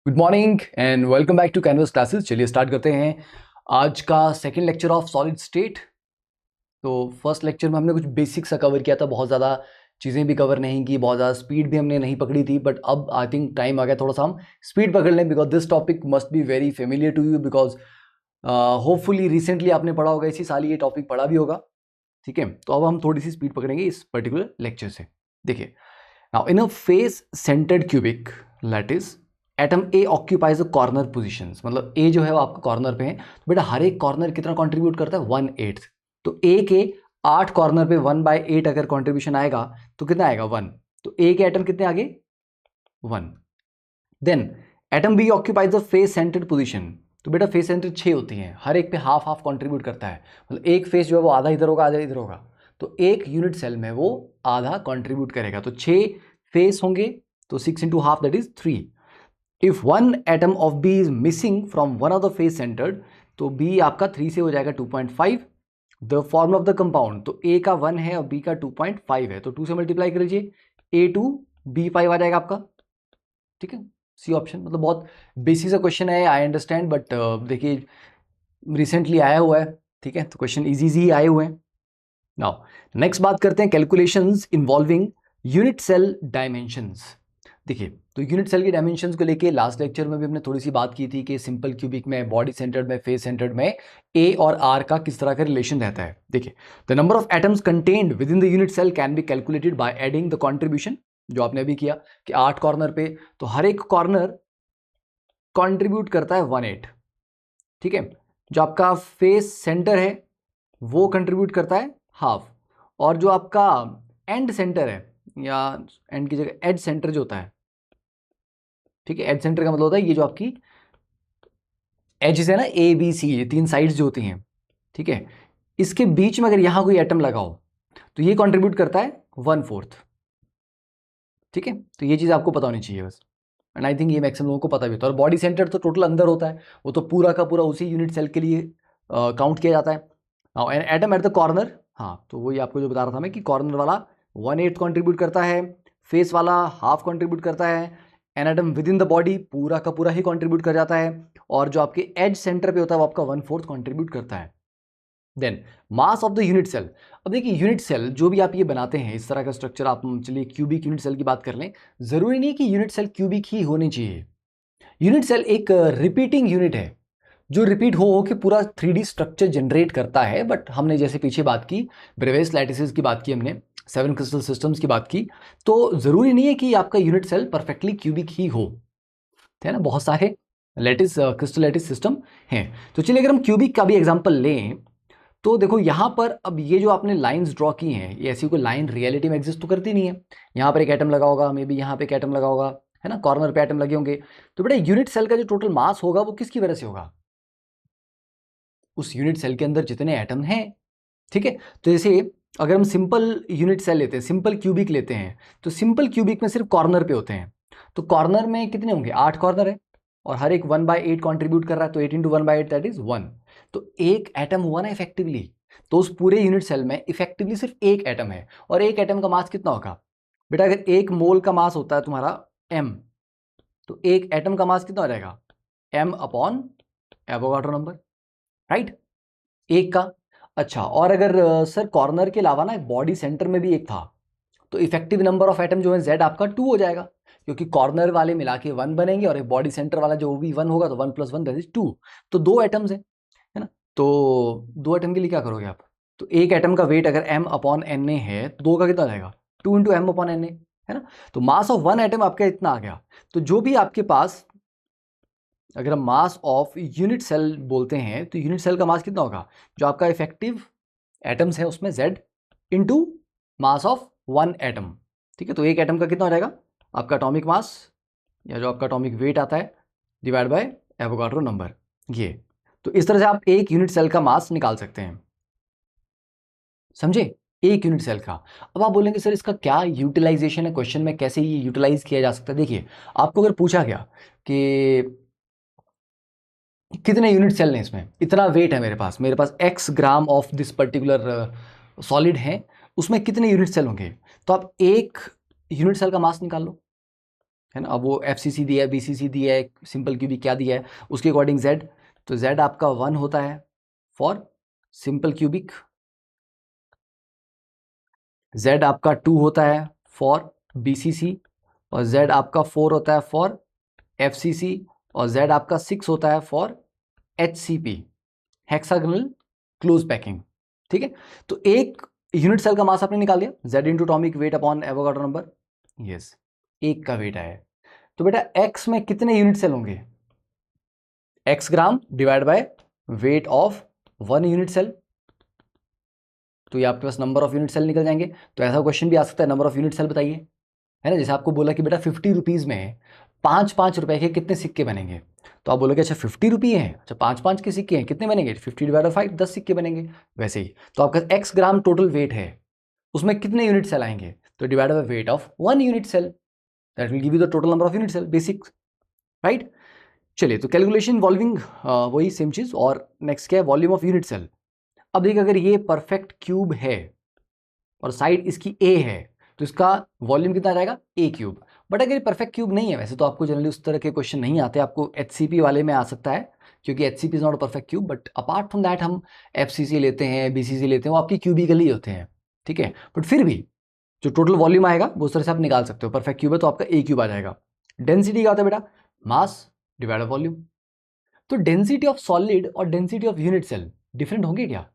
Good morning and welcome back to Canvas classes. चलिए start करते हैं आज का second lecture of solid state. तो फर्स्ट लेक्चर में हमने कुछ बेसिक सा कवर किया था, बहुत ज़्यादा चीज़ें भी कवर नहीं की, बहुत ज़्यादा स्पीड भी हमने नहीं पकड़ी थी। बट अब आई थिंक टाइम आ गया थोड़ा सा हम स्पीड पकड़ लें, because this topic must be very familiar to you, because hopefully recently आपने पढ़ा होगा, इसी साल ये टॉपिक पढ़ा भी होगा। ठीक है, तो अब हम थोड़ी सी स्पीड पकड़ेंगे इस पर्टिकुलर लेक्चर से। देखिए, now in a face centred cubic lattice atom A occupies the corner positions, मतलब ए जो है वो आपका कॉर्नर पे है। तो बेटा हर एक कॉर्नर कितना कंट्रीब्यूट करता है? 1/8। तो ए के 8 कॉर्नर पे 1/8 अगर कंट्रीब्यूशन आएगा तो कितना आएगा? 1। तो ए के एटम कितने आगे? 1। Then atom B occupies the face centered position. तो बेटा फेस सेंटर 6 होती हैं, हर एक पे हाफ हाफ कंट्रीब्यूट करता है, मतलब एक फेस जो है वो आधा इधर होगा आधा इधर होगा। तो एक यूनिट सेल में वो आधा कंट्रीब्यूट करेगा। तो 6 फेस होंगे, तो 6 into half that is 3। If one atom of B is missing from one of the face centered, तो बी आपका 3 से हो जाएगा 2.5। The formula of the compound, तो ए का 1 है और बी का 2.5 है, तो 2 से मल्टीप्लाई कर लीजिए, A2B5 आ जाएगा आपका। ठीक है, सी ऑप्शन। मतलब बहुत बेसिक सा क्वेश्चन है, आई अंडरस्टैंड, बट देखिए रिसेंटली आया हुआ है। ठीक है, तो क्वेश्चन इजी ही आए हुए हैं। नाउ नेक्स्ट बात करते हैं calculations involving unit cell dimensions. देखिए, तो यूनिट सेल की डायमेंशंस को लेके लास्ट लेक्चर में भी हमने थोड़ी सी बात की थी कि सिंपल क्यूबिक में, बॉडी सेंटर्ड में, फेस सेंटर्ड में ए और आर का किस तरह का रिलेशन रहता है। देखिए, the number of atoms contained within the unit cell can be calculated by adding the contribution, जो आपने अभी किया कि 8 कॉर्नर पे, तो हर एक कॉर्नर कॉन्ट्रीब्यूट करता है 1/8। ठीक है, जो आपका फेस सेंटर है वो कंट्रीब्यूट करता है हाफ, और जो आपका एंड सेंटर है, या एंड की जगह एज सेंटर जो होता है, ठीक है, एज सेंटर का मतलब होता है ये जो आपकी एजेस है ना, ABC, ये 3 साइड्स जो होती हैं, ठीक है, इसके बीच में अगर यहां कोई एटम लगाओ तो ये कंट्रीब्यूट करता है 1/4। ठीक है, तो ये चीज़ आपको पता होनी चाहिए बस, एंड आई थिंक ये मैक्सिमम लोगों को पता भी होता है। और बॉडी सेंटर तो टोटल अंदर होता है, वो तो पूरा का पूरा उसी यूनिट सेल के लिए काउंट किया जाता है। Now an atom at the corner, हाँ, तो वही आपको जो बता रहा था मैं कि कॉर्नर वाला 1/8 कंट्रीब्यूट करता है, फेस वाला हाफ कंट्रीब्यूट करता है, an atom with in the body पूरा का पूरा ही कंट्रीब्यूट कर जाता है, और जो आपके एज सेंटर पे होता है वो आपका 1/4 कंट्रीब्यूट करता है। Then mass of the unit cell. अब देखिए, यूनिट सेल जो भी आप ये बनाते हैं, इस तरह का स्ट्रक्चर, आप चलिए क्यूबिक यूनिट सेल की बात कर लें, जरूरी नहीं कि यूनिट सेल क्यूबिक ही होनी चाहिए। यूनिट सेल एक रिपीटिंग यूनिट है जो रिपीट हो के पूरा 3D स्ट्रक्चर जनरेट करता है। बट हमने जैसे पीछे बात की, ब्रेवेस लैटिसेस की बात की हमने, 7 क्रिस्टल सिस्टम्स की बात की, तो जरूरी नहीं है कि आपका यूनिट सेल परफेक्टली क्यूबिक ही हो, है ना, बहुत सारे लैटिस क्रिस्टल लैटिस सिस्टम हैं। तो चलिए अगर हम क्यूबिक का भी एग्जांपल लें, तो देखो यहाँ पर अब ये जो आपने लाइंस ड्रॉ की हैं, ये ऐसी कोई लाइन रियलिटी में एग्जिस्ट तो करती नहीं है। यहाँ पर एक एटम लगा होगा, मे बी यहाँ पे एक एटम लगा होगा, है ना, कॉर्नर पे एटम लगे होंगे। तो बेटा यूनिट सेल का जो टोटल मास होगा वो किसकी वजह से होगा? उस यूनिट सेल के अंदर जितने एटम हैं। ठीक है, तो जैसे अगर हम सिंपल यूनिट सेल लेते हैं, सिंपल क्यूबिक लेते हैं, तो सिंपल क्यूबिक में सिर्फ कॉर्नर पे होते हैं। तो कॉर्नर में कितने होंगे? 8 कॉर्नर है, और हर एक 1/8 कंट्रीब्यूट कर रहा है, तो 8 इंटू 1/8 दैट इज 1। तो एक एटम हुआ ना इफेक्टिवली, तो उस पूरे यूनिट सेल में इफेक्टिवली सिर्फ एक एटम है, और एक एटम का मास कितना होगा? बेटा अगर 1 मोल का मास होता है तुम्हारा m, तो एक एटम का मास कितना हो जाएगा? m upon Avogadro number, right, एक का। अच्छा, और अगर सर कॉर्नर के अलावा ना बॉडी सेंटर में भी एक था, तो इफेक्टिव नंबर ऑफ एटम जो है z आपका 2 हो जाएगा, क्योंकि कॉर्नर वाले मिला के 1 बनेंगे, और एक बॉडी सेंटर वाला जो भी 1 होगा, तो 1 + 1 दैट इज 2। तो 2 एटम्स है ना, तो 2 एटम के लिए क्या करोगे आप? तो एक एटम का वेट अगर m अपॉन Na है, तो 2 का कितना हो जाएगा? 2 इंटू एम अपॉन Na, है ना। तो मास ऑफ 1 एटम आपका इतना आ गया। तो जो भी आपके पास, अगर हम मास ऑफ यूनिट सेल बोलते हैं, तो यूनिट सेल का मास कितना होगा? जो आपका इफेक्टिव एटम्स है उसमें z into mass of 1 atom. ठीक है, तो एक एटम का कितना हो जाएगा? आपका एटॉमिक मास, या जो आपका एटॉमिक वेट आता है, डिवाइड बाय एवोगाड्रो नंबर, ये। तो इस तरह से आप एक यूनिट सेल का मास निकाल सकते हैं, समझे, एक यूनिट सेल का। अब आप बोलेंगे सर इसका क्या यूटिलाइजेशन है, क्वेश्चन में कैसे ये यूटिलाइज किया जा सकता है। देखिए, आपको अगर पूछा गया कि कितने यूनिट सेल हैं इसमें, इतना वेट है मेरे पास x gram of this particular solid है, उसमें कितने यूनिट सेल होंगे, तो आप एक यूनिट सेल का मास निकाल लो। है ना। अब वो FCC दिया है, BCC दिया है, सिंपल क्यूबिक क्या दिया है उसके अकॉर्डिंग Z, तो Z आपका 1 होता है फॉर सिंपल क्यूबिक, Z आपका 2 होता है फॉर BCC, और Z आपका 4 होता है फॉर FCC, और Z आपका 6 होता है for HCP, hexagonal close packing. ठीक है, तो एक यूनिट सेल का मास आपने निकाल दिया, Z into atomic weight upon Avogadro number, yes, एक का वेट आया। तो बेटा X में कितने यूनिट सेल होंगे, X gram divide by weight of 1 unit cell, तो ये आपके पास नंबर ऑफ यूनिट सेल निकल जाएंगे। तो ऐसा क्वेश्चन भी आ सकता है, नंबर ऑफ यूनिट सेल बताइए, है ना। जैसे आपको बोला कि बेटा 50 रुपीज़ में 5-5 रुपए के कितने सिक्के बनेंगे, तो आप बोलोगे अच्छा 50 रुपये हैं, अच्छा 5-5 के सिक्के हैं, कितने बनेंगे, 50 डिवाइड बाई 5, 10 सिक्के बनेंगे। वैसे ही तो आपका X ग्राम टोटल वेट है, उसमें कितने यूनिट सेल आएंगे, तो divide by weight of 1 unit cell, that will give you the total number of unit cell, basic, right. चलिए, तो कैलकुलेशन इन्वॉल्विंग वही सेम चीज़, और नेक्स्ट क्या है, वॉल्यूम ऑफ यूनिट सेल। अब देखिए, अगर ये परफेक्ट क्यूब है और साइड इसकी A है, तो इसका वॉल्यूम कितना रहेगा, A क्यूब। बट अगर ये परफेक्ट क्यूब नहीं है, वैसे तो आपको जनरली उस तरह के क्वेश्चन नहीं आते, आपको HCP वाले में आ सकता है, क्योंकि HCP is not a perfect cube, but apart from that हम FCC लेते हैं, BCC लेते हैं, वो आपकी क्यूबिकल ही होते हैं, ठीक है। बट फिर भी जो टोटल वॉल्यूम आएगा वो उस तरह से आप निकाल सकते हो, परफेक्ट क्यूब है तो आपका A क्यूब आ जाएगा। डेंसिटी क्या होता है बेटा, मास डिवाइड वॉल्यूम। तो डेंसिटी ऑफ सॉलिड और density of unit cell different होंगे क्या।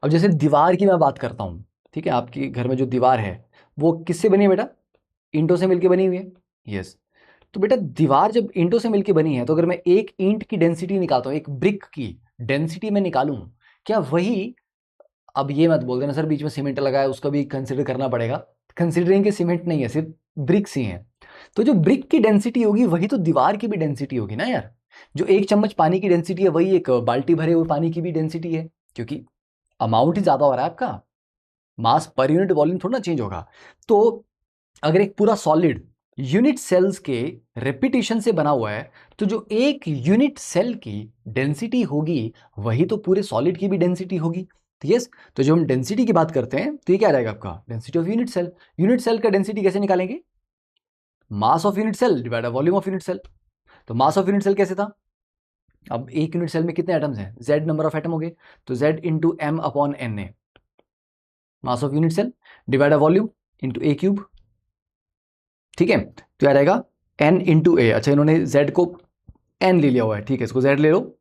अब जैसे दीवार की मैं बात करता हूँ, ठीक है, आपके घर में जो दीवार है वो किससे बनी है बेटा, ईंटों से मिलके बनी हुई है, यस। तो बेटा दीवार जब ईंटों से मिलके बनी है, तो अगर मैं एक ईंट की डेंसिटी निकालता हूँ, एक ब्रिक की डेंसिटी में निकालूं, क्या वही, अब ये मत बोल देना सर बीच में सीमेंट लगा है, उसका भी कंसिडर करना पड़ेगा, कंसिडरिंग के सीमेंट नहीं है, सिर्फ ब्रिक्स ही हैं। तो जो ब्रिक की डेंसिटी होगी वही तो दीवार की भी डेंसिटी होगी ना यार। जो एक चम्मच पानी की डेंसिटी है वही एक बाल्टी भरे हुए पानी की भी डेंसिटी है, क्योंकि अमाउंट ही ज्यादा हो रहा है आपका, मास पर यूनिट वॉल्यूम थोड़ा ना चेंज होगा। तो अगर एक पूरा सॉलिड यूनिट सेल्स के रेपिटेशन से बना हुआ है, तो जो एक यूनिट सेल की डेंसिटी होगी वही तो पूरे सॉलिड की भी डेंसिटी होगी। तो यस, तो जब हम डेंसिटी की बात करते हैं तो ये क्या रहेगा आपका, density of unit cell. Unit cell का डेंसिटी कैसे निकालेंगे, mass of unit cell divide by volume of unit cell. तो मास ऑफ यूनिट सेल कैसे था, अब एक यूनिट सेल में कितने एटम्स हैं, Z नंबर ऑफ एटम हो गए, तो Z into M upon N A, mass of unit cell divide by volume into A cube, ठीक है। तो क्या रहेगा, N इंटू ए, अच्छा इन्होंने Z को N ले लिया हुआ है, ठीक है, इसको Z ले लो,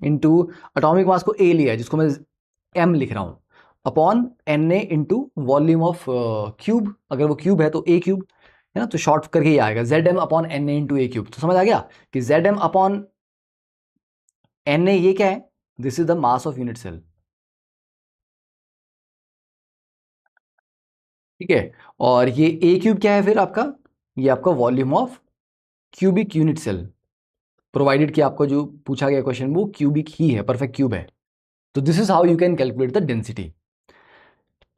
इंटू एटॉमिक मास को A लिया है जिसको मैं M लिख रहा हूं, upon Na into volume of cube, अगर वो क्यूब है तो A क्यूब, है ना, तो शॉर्ट करके ये आएगा ZM upon Na into A cube. तो समझ आ गया कि ZM अपॉन Na ये क्या है, this is the mass of unit cell, ठीक है। और ये A क्यूब क्या है फिर आपका, ये आपका volume of cubic unit cell, provided कि आपको जो पूछा गया क्वेश्चन वो क्यूबिक ही है, परफेक्ट क्यूब है। तो this is how you can calculate the density.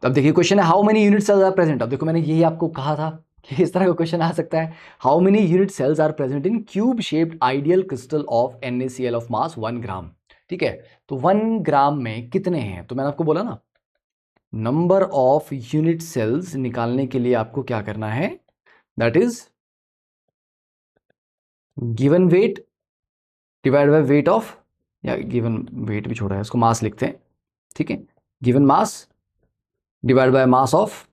अब देखिए क्वेश्चन है how many unit cells are present. अब देखो मैंने यही आपको कहा था कि इस तरह का क्वेश्चन आ सकता है, how many unit cells are present in cube shaped ideal crystal of NaCl of mass 1 gram, ठीक है। तो 1 ग्राम में कितने हैं, तो मैंने आपको बोला ना, नंबर ऑफ यूनिट सेल्स निकालने के लिए आपको क्या करना है, that is given weight divide by weight of, या गिवन वेट भी छोड़ा है, उसको मास लिखते हैं, ठीक है, given mass divide by mass of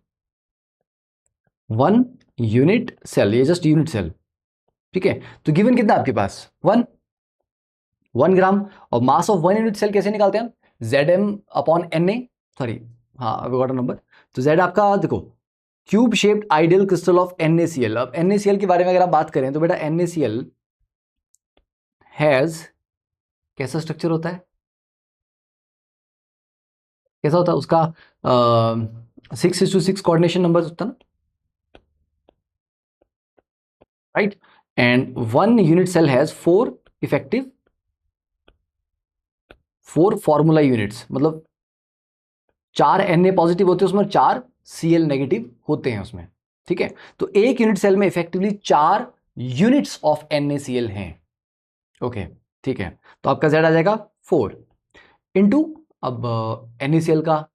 1 unit cell, ये जस्ट यूनिट सेल, ठीक है। तो गिवन कितना आपके पास 1 ग्राम, और मास ऑफ 1 यूनिट सेल कैसे निकालते हैं हम, ZM अपॉन Na, सॉरी हाँ अब गॉट नंबर, तो Z आपका देखो cube shaped ideal crystal of NaCl। अब NaCl के बारे में अगर आप बात करें तो बेटा NaCl हैज कैसा स्ट्रक्चर होता है, कैसा होता है उसका 6:6 कोऑर्डिनेशन नंबर होता है ना, right. And 1 unit cell has 4 effective 4 formula units, मतलब 4 Na पॉजिटिव होते हैं उसमें, 4 Cl नेगेटिव होते हैं उसमें, ठीक है। तो एक यूनिट सेल में इफेक्टिवली 4 यूनिट्स ऑफ NaCl हैं, ओके, ठीक है। तो आपका Z आ जाएगा 4 इंटू, अब NaCl का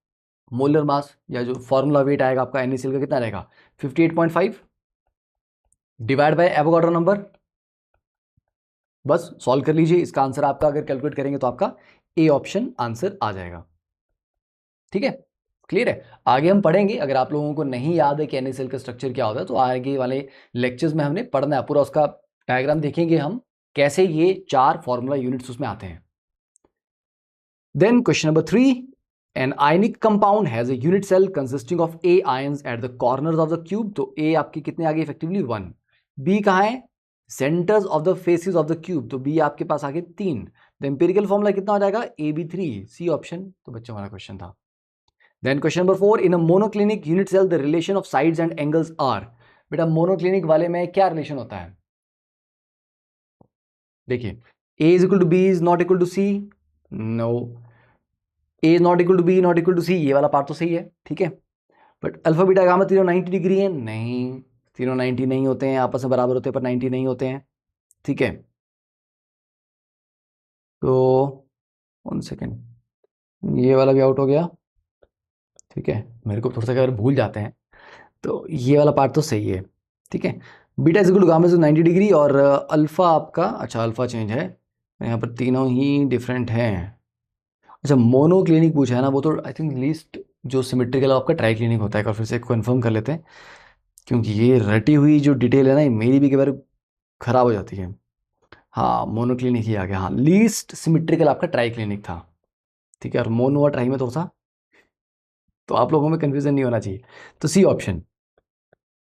मोलर मास या जो फॉर्मूला वेट आएगा आपका NaCl का कितना रहेगा 58.5, डिवाइड बाय एवोगाड्रो नंबर, बस सॉल्व कर लीजिए। इसका आंसर आपका अगर कैलकुलेट करेंगे तो आपका ए ऑप्शन आंसर आ जाएगा। ठीक है, क्लियर है। आगे हम पढ़ेंगे, अगर आप लोगों को नहीं याद है कि NaCl का स्ट्रक्चर क्या होता है तो आगे वाले लेक्चर्स में हमने पढ़ना है पूरा, उसका डायग्राम देखेंगे हम कैसे ये 4 फॉर्मूला यूनिट्स उसमें आते हैं। Then question number 3, an ionic compound has a unit cell consisting of A ions at the corners of the cube. तो A आपकी कितने आ गए इफेक्टिवली 1, B कहाँ है centres of the faces of the cube, तो B आपके पास आगे 3। The empirical formula कितना हो जाएगा AB3, C ऑप्शन तो बच्चों वाला क्वेश्चन था। Then question number 4, in a monoclinic unit cell the relation of sides and angles are। बेटा मोनोक्लिनिक वाले में क्या रिलेशन होता है, देखिए A is equal to B is not equal to C, no, A is not equal to B not equal to C, ये वाला part तो सही है, ठीक है। बट अल्फा बीटा गामा तीनों 90 डिग्री है, नहीं तीनों 90 नहीं होते हैं, आपस में बराबर होते हैं पर 90 नहीं होते हैं, ठीक है। तो 1 सेकेंड, ये वाला भी आउट हो गया, ठीक है। मेरे को थोड़ा सा अगर भूल जाते हैं तो ये वाला पार्ट तो सही है, ठीक है। Beta is equal to gamma is 90 degree और अल्फा आपका, अच्छा अल्फा चेंज है, यहाँ पर तीनों ही डिफरेंट हैं। अच्छा मोनोक्लिनिक पूछा है ना, वो तो आई थिंक लीस्ट जो सिमेट्रिकल आपका ट्राई क्लिनिक होता है, और फिर से कंफर्म कर लेते हैं क्योंकि ये रटी हुई जो डिटेल है ना ये मेरी भी कई बार खराब हो जाती है। हाँ मोनोक्लिनिक ही आ गया, हाँ लीस्ट सिमेट्रिकल आपका ट्राई क्लिनिक था, ठीक है। और मोनो और ट्राई में थोड़ा सा, तो आप लोगों में कंफ्यूजन नहीं होना चाहिए, तो सी ऑप्शन।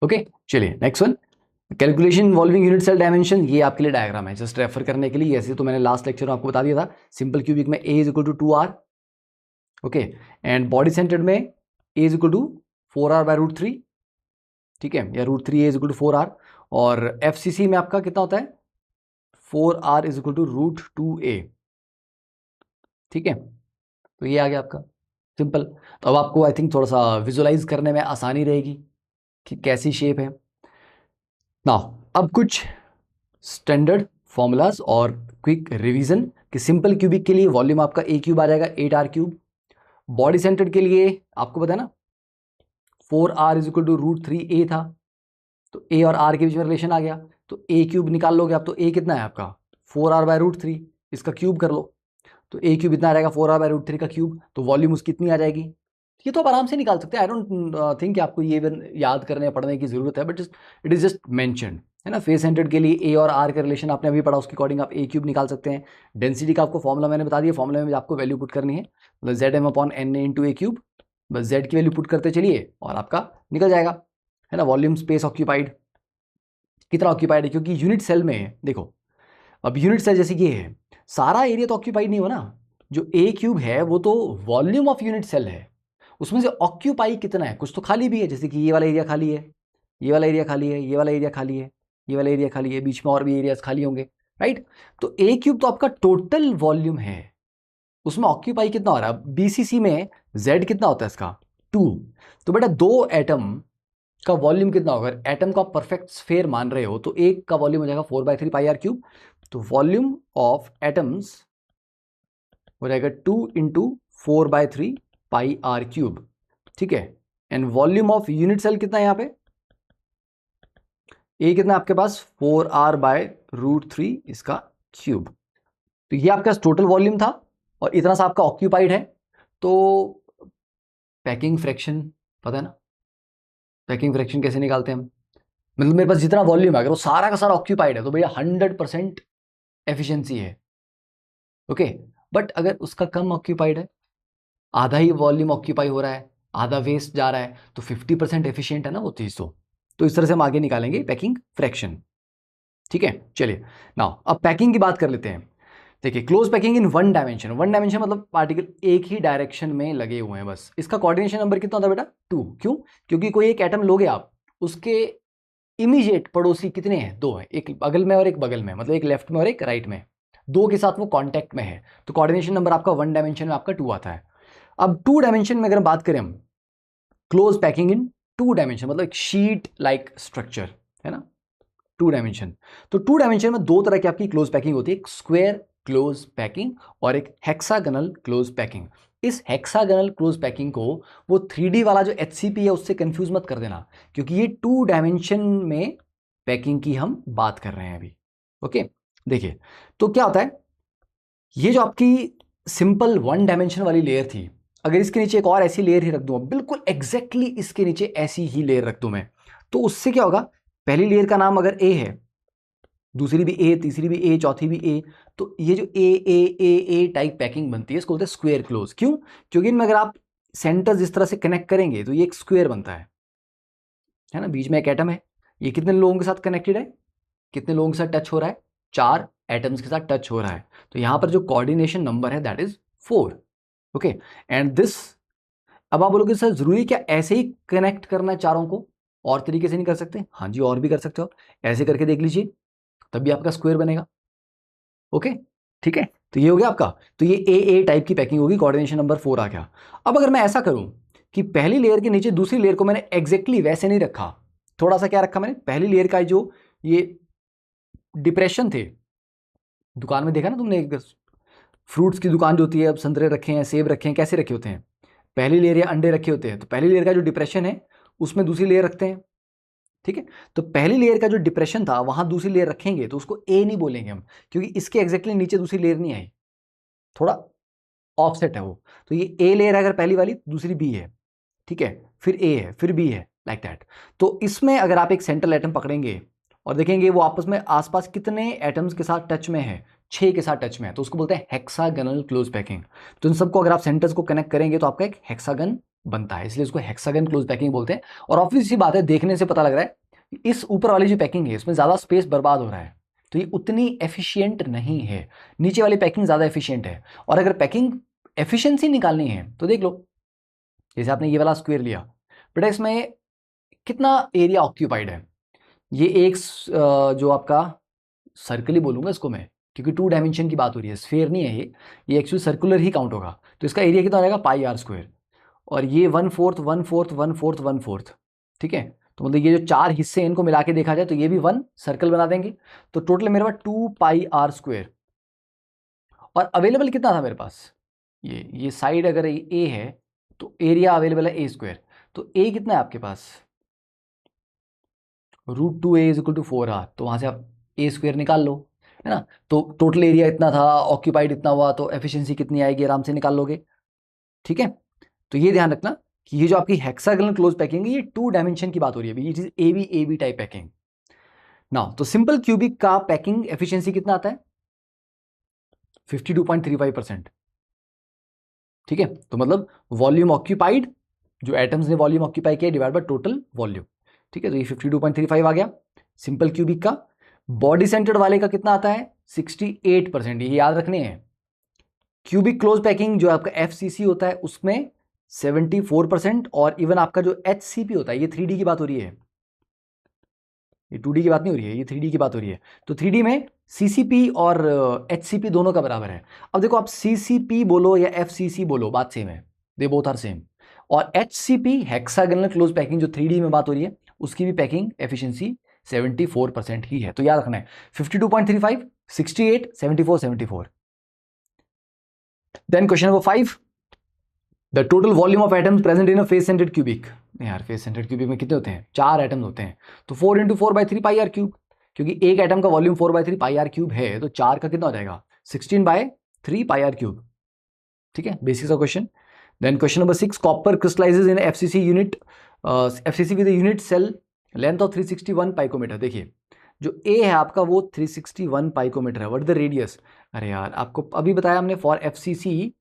ओके चलिए next one, calculation involving unit cell dimension, ये आपके लिए डायग्राम है जस्ट रेफर करने के लिए। ऐसे तो मैंने लास्ट लेक्चर में आपको बता दिया था, सिंपल क्यूबिक में A is equal to 2R, okay, and body centered में A is equal to 4R by root 3, ठीक है, या root 3 A is equal to 4R, और FCC में आपका कितना होता है 4R is equal to root 2A, ठीक है। तो ये आ गया आपका सिंपल। तो अब आपको आई थिंक थोड़ा सा विजुअलाइज करने में आसानी रहेगी कि कैसी शेप है ना। अब कुछ स्टैंडर्ड फॉर्मूलाज और क्विक रिवीजन कि सिंपल क्यूबिक के लिए वॉल्यूम आपका A क्यूब आ जाएगा 8R क्यूब, बॉडी सेंटर्ड के लिए आपको पता है ना 4R is equal to root 3A था, तो A और R के बीच में रिलेशन आ गया, तो A क्यूब निकाल लोगे आप, तो A कितना है आपका 4R बाय रूट 3, इसका क्यूब कर लो, तो A क्यूब इतना आ जाएगा 4R बाय रूट 3 का क्यूब, तो वॉल्यूम उसकी कितनी आ जाएगी, ये तो आप आराम से निकाल सकते हैं। आई डोंट थिंक आपको ये याद करने पढ़ने की जरूरत है, but it is just mentioned है ना। फेस सेंटर्ड के लिए A और R का रिलेशन आपने अभी पढ़ा, उसके अकॉर्डिंग आप A क्यूब निकाल सकते हैं। डेंसिटी का आपको फॉर्मूला मैंने बता दिया, फॉर्मूला में आपको वैल्यू पुट करनी है, मतलब ZM upon NA into A cube, बस Z की वैल्यू पुट करते चलिए और आपका निकल जाएगा, है ना। वॉल्यूम स्पेस ऑक्यूपाइड कितना ऑक्यूपाइड है, क्योंकि यूनिट सेल में देखो, अब यूनिट सेल जैसे ये है, सारा एरिया तो ऑक्यूपाइड नहीं हो ना, जो A क्यूब है वो तो वॉल्यूम ऑफ यूनिट सेल है, उसमें से ऑक्यूपाई कितना है, कुछ तो खाली भी है, जैसे कि ये वाला एरिया खाली है, ये वाला एरिया खाली है, ये वाला एरिया खाली है, ये वाला एरिया खाली है, बीच में और भी एरियाज खाली होंगे, राइट। तो A क्यूब तो आपका टोटल वॉल्यूम है, उसमें ऑक्यूपाई कितना हो रहा है, BCC में Z कितना होता है इसका 2, तो बेटा 2 एटम का वॉल्यूम कितना होगा, एटम को आप परफेक्ट स्फेयर मान रहे हो तो एक का वॉल्यूम हो जाएगा 4/3 पाई आर क्यूब, तो वॉल्यूम ऑफ एटम्स हो जाएगा 2 इंटू 4/3 पाई आर क्यूब, ठीक है। And volume of unit cell कितना है यहाँ पे, ए कितना आपके पास 4R बाय रूट 3 इसका क्यूब, तो ये आपका टोटल वॉल्यूम था और इतना सा आपका ऑक्यूपाइड है। तो पैकिंग फ्रैक्शन पता है ना, पैकिंग फ्रैक्शन कैसे निकालते हैं हम, मतलब मेरे पास जितना वॉल्यूम है अगर वो सारा का सारा ऑक्यूपाइड है तो भैया 100% एफिशिएंसी है, ओके। बट अगर उसका कम ऑक्यूपाइड है, आधा ही वॉल्यूम ऑक्यूपाई हो रहा है, आधा वेस्ट जा रहा है, तो 50% एफिशिएंट है ना वो चीज। तो इस तरह से हम आगे निकालेंगे पैकिंग फ्रैक्शन, ठीक है। चलिए नाउ अब पैकिंग की बात कर लेते हैं। देखिए close packing in one dimension मतलब पार्टिकल एक ही डायरेक्शन में लगे हुए हैं, बस इसका कोऑर्डिनेशन नंबर कितना होता है बेटा 2, क्यों, क्योंकि कोई एक एटम लोगे आप, उसके इमीडिएट पड़ोसी कितने हैं, 2 हैं, एक बगल में और एक बगल में, मतलब एक लेफ्ट में और एक राइट में, 2 के साथ वो कॉन्टैक्ट में है, तो कोऑर्डिनेशन नंबर आपका 1 डायमेंशन में आपका 2 आता है। अब 2 डायमेंशन में अगर हम बात करें हम क्लोज पैकिंग इन 2 डायमेंशन, मतलब एक शीट लाइक स्ट्रक्चर है ना 2 डायमेंशन, तो 2 डायमेंशन में 2 तरह की आपकी क्लोज पैकिंग होती है, एक स्क्वायर क्लोज पैकिंग और एक हेक्सागनल क्लोज पैकिंग। इस हेक्सागनल क्लोज पैकिंग को वो 3D वाला जो HCP है उससे कंफ्यूज मत कर देना, क्योंकि ये 2 डायमेंशन में पैकिंग की हम बात कर रहे हैं अभी। ओके, देखिए तो क्या होता है, ये जो आपकी सिंपल वन डायमेंशन वाली लेयर थी, अगर इसके नीचे एक और ऐसी लेयर ही रख दूं, बिल्कुल एग्जैक्टली इसके नीचे ऐसी ही लेयर रख दूं मैं, तो उससे क्या होगा, पहली लेयर का नाम अगर ए है, दूसरी भी ए, तीसरी भी ए, चौथी भी ए, तो ये जो ए टाइप पैकिंग बनती है इसको बोलते हैं स्क्वायर क्लोज। क्यों? क्योंकि इनमें अगर आप सेंटर्स इस तरह से कनेक्ट करेंगे तो ये एक स्क्वायर बनता है ना, बीच में एक एटम है, ये कितने लोगों के साथ कनेक्टेड है, कितने लोगों के साथ टच हो रहा है, 4 एटम्स के साथ टच हो रहा है, तो यहां पर जो कोऑर्डिनेशन नंबर है that is 4। Okay, and this, अब आप बोलोगे सर जरूरी क्या ऐसे ही कनेक्ट करना है चारों को, और तरीके से नहीं कर सकते? हाँ जी, और भी कर सकते हो, ऐसे करके देख लीजिए, तब भी आपका स्क्वायर बनेगा। ओके, ठीक है, तो ये हो गया आपका, तो ये ए टाइप की पैकिंग होगी, कोऑर्डिनेशन नंबर 4 आ गया। अब अगर मैं ऐसा करूं कि पहली लेयर के नीचे दूसरी लेयर को मैंने एग्जैक्टली वैसे नहीं रखा, थोड़ा सा क्या रखा मैंने, पहली लेयर का जो ये डिप्रेशन थे, दुकान में देखा ना तुमने, एक फ्रूट्स की दुकान जो होती है, अब संतरे रखे हैं, सेब रखे हैं, कैसे रखे होते हैं, पहली लेयर या अंडे रखे होते हैं, तो पहली लेयर का जो डिप्रेशन है उसमें दूसरी लेयर रखते हैं। ठीक है, तो पहली लेयर का जो डिप्रेशन था वहां दूसरी लेयर रखेंगे तो उसको ए नहीं बोलेंगे हम, क्योंकि इसके एग्जैक्टली नीचे दूसरी लेयर नहीं आई, थोड़ा ऑफसेट है वो, तो ये ए लेयर है अगर पहली वाली, दूसरी बी है, ठीक है, फिर ए है, फिर बी है, लाइक दैट। तो इसमें अगर आप एक सेंट्रल एटम पकड़ेंगे और देखेंगे वो आपस में आसपास कितने एटम्स के साथ टच में है, 6 के साथ टच में है, तो उसको बोलते हैं हेक्सागनल क्लोज पैकिंग। तो इन सबको अगर आप सेंटर्स को कनेक्ट करेंगे तो आपका एक हेक्सागन बनता है, इसलिए उसको हेक्सागन क्लोज पैकिंग बोलते हैं। और ऑब्वियस सी बात है, देखने से पता लग रहा है इस ऊपर वाली जो पैकिंग है इसमें ज़्यादा स्पेस बर्बाद हो रहा है, तो ये उतनी एफिशिएंट नहीं है, नीचे वाली पैकिंग ज़्यादा एफिशिएंट है। और अगर पैकिंग एफिशिएंसी निकालनी है तो देख लो, जैसे आपने ये वाला स्क्वायर लिया, बेटा इसमें कितना एरिया ऑक्यूपाइड है, ये एक जो आपका सर्कल ही बोलूंगा इसको मैं, क्योंकि 2 डायमेंशन की बात हो रही है, स्फेयर नहीं है ये एक्चुअली सर्कुलर ही काउंट होगा, तो इसका एरिया कितना हो जाएगा, पाई आर स्क्वायर, और ये 1/4 1/4 1/4 1/4, ठीक है, तो मतलब ये जो 4 हिस्से हैं इनको मिला के देखा जाए तो ये भी 1 सर्कल बना देंगे, तो टोटल मेरे पास 2 पाई आर स्क्वायर। और अवेलेबल कितना था मेरे पास, ये साइड अगर ए है तो एरिया अवेलेबल है ए स्क्वायर, तो ए कितना है आपके पास, √2a is equal to 4r, तो वहां से आप ए स्क्वायर निकाल लो, है ना, तो टोटल एरिया इतना था, ऑक्यूपाइड इतना हुआ, तो एफिशिएंसी कितनी आएगी आराम से निकाल लोगे। ठीक है, तो ये ध्यान रखना कि ये जो आपकी हेक्सागोनल क्लोज पैकिंग है ये 2 डायमेंशन की बात हो रही है, ये चीज ए बी टाइप पैकिंग ना। तो सिंपल क्यूबिक का पैकिंग एफिशिएंसी कितना आता है, 52.35%। ठीक है, तो मतलब वॉल्यूम ऑक्यूपाइड, जो एटम्स ने वॉल्यूम ऑक्यूपाई किया डिवाइड बाय टोटल वॉल्यूम। ठीक है, तो ये 52.35 आ गया सिंपल क्यूबिक का। बॉडी सेंटर्ड वाले का कितना आता है, 68%, ये याद रखने हैं। क्यूबिक क्लोज पैकिंग जो आपका एफसीसी होता है उसमें 74%, और इवन आपका जो एचसीपी होता है, ये 3D की बात हो रही है, ये 2D की बात नहीं हो रही है, ये 3D की बात हो रही है। तो 3D में सीसीपी और एचसीपी दोनों का बराबर है। अब देखो आप सीसीपी बोलो या एफसीसी बोलो, बात सेम है, दे बोथ आर सेम। और एचसीपी हेक्सागोनल क्लोज पैकिंग जो 3D में बात हो रही है उसकी भी पैकिंग एफिशिएंसी 74% ही है, तो याद रखना है 52.35 68 74 74। Then question number 5, the total volume of atoms present in a face centred cubic. यार फेस सेंटर्ड क्यूबिक में कितने होते हैं, 4 एटम्स होते हैं, तो 4 × 4/3 पाई आर क्यूब, क्योंकि एक एटम का वॉल्यूम 4/3 पाई आर क्यूब है, तो 4 का कितना हो जाएगा, 16/3 पाई आर क्यूब। ठीक है, basics of question. Then question number 6, copper crystallizes in FCC unit, FCC with unit cell length of 361 picometer. देखिए जो ए है आपका वो 361 पाइकोमीटर है, व्हाट द रेडियस, अरे यार आपको अभी बताया हमने, for FCC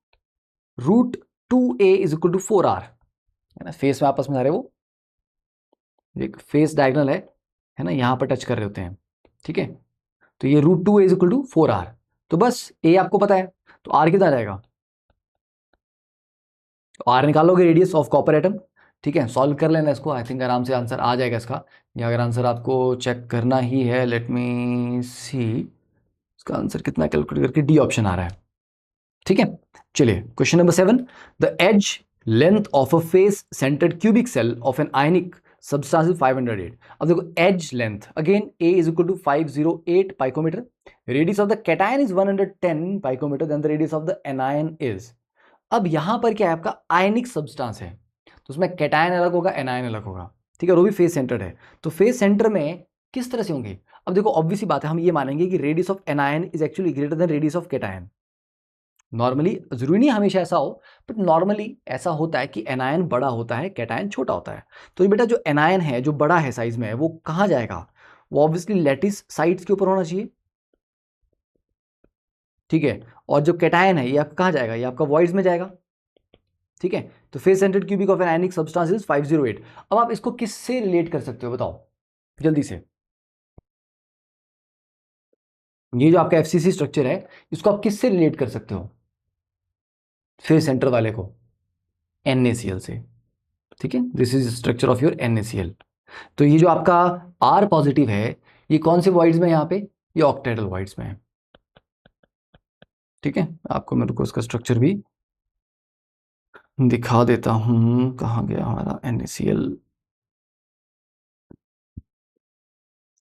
√2a is equal to 4r, है ना, फेस में आपस में सारे वो एक फेस डायगोनल है ना, यहां पर टच कर रहे होते हैं। ठीक है, तो ये √2a is equal to 4r, तो बस a आपको पता है, तो r कितना रहेगा, तो r निकालोगे रेडियस ऑफ कॉपर एटम। ठीक है, सॉल्व कर लेना इसको, आई थिंक आराम से आंसर आ जाएगा इसका, या अगर आंसर आपको चेक करना ही है, लेट मी सी, इसका आंसर कितना कैलकुलेट करके, डी ऑप्शन आ रहा है। ठीक है, चलिए question number 7, the edge length of a face centred cubic cell of an ionic substance is 508। अब देखो edge length again a is equal to 508 picometre, radius of the cation is 110 picometre, then the radius of the anion is. अब यहां पर क्या है, आपका आयनिक substance है, तो उसमें कैटायन अलग होगा, एनायन अलग होगा। ठीक है, वो भी फेस सेंटर्ड है, तो फेस सेंटर में किस तरह से होंगे? अब देखो ऑब्वियस सी बात है, हम ये मानेंगे कि radius of anion is actually greater than radius of cation. Normally जरूरी नहीं हमेशा ऐसा हो, बट नॉर्मली ऐसा होता है कि एनायन बड़ा होता है, कैटायन छोटा होता है। तो ये बेटा जो एनायन है, जो बड़ा है साइज में, वो कहाँ जाएगा? वो ऑब्वियसली लैटिस साइड्स के ऊपर होना चाहिए, ठीक है। और जो कैटायन है ये आपका कहाँ जाएगा? ये आपका वॉइड्स में जाएगा, ठीक है। तो face centred cubic of an ionic substance is 508। अब आप इसको किससे रिलेट कर सकते हो बताओ जल्दी से? ये जो आपका एफसीसी स्ट्रक्चर है, इसको आप किससे रिलेट कर सकते हो? फेस सेंटर वाले को NaCl से, ठीक है। This is structure of your NaCl। तो ये जो आपका R पॉजिटिव है, ये कौन से वॉइड्स में? यहाँ पे ये ऑक्टेडल वॉइड्स में है, ठीक है। आपको मेरे को इसका स्ट्रक्चर भी दिखा देता हूं, कहाँ गया हमारा NaCl,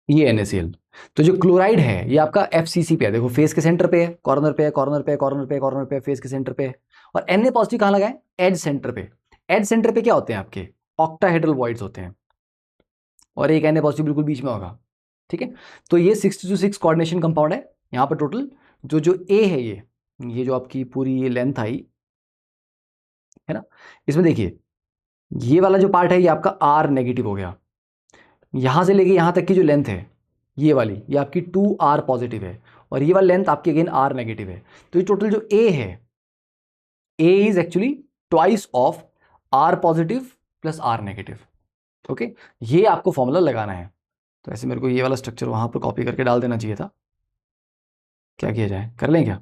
ये NaCl। तो जो क्लोराइड है ये आपका FCC पे है, देखो फेस के सेंटर पे है, कॉर्नर पे है, कॉर्नर पे, कॉर्नर पे, कॉर्नर पे, फेस के सेंटर पे है। और Na पॉजिटिव कहाँ लगा है? एज सेंटर पे। एज सेंटर पे क्या होते हैं आपके? ऑक्टाहेड्रल वॉइड्स होते हैं, और एक Na पॉजिटिव बिल्कुल बीच में होगा, ठीक है। तो ये 6 कोऑर्डिनेशन कंपाउंड है यहाँ पर टोटल। जो जो A है, ये जो आपकी पूरी ये लेंथ आई है ना, इसमें देखिए ये वाला जो पार्ट है ये आपका R नेगेटिव हो गया। यहाँ से लेके यहाँ तक की जो लेंथ है ये वाली, ये आपकी 2R पॉजिटिव है, और ये वाली लेंथ आपकी अगेन R नेगेटिव है। तो ये टोटल जो A है, A is actually twice of R positive plus R negative, okay. ये आपको फॉर्मूला लगाना है। तो ऐसे मेरे को ये वाला स्ट्रक्चर वहां पर कॉपी करके डाल देना चाहिए था। क्या किया जाए, कर लें क्या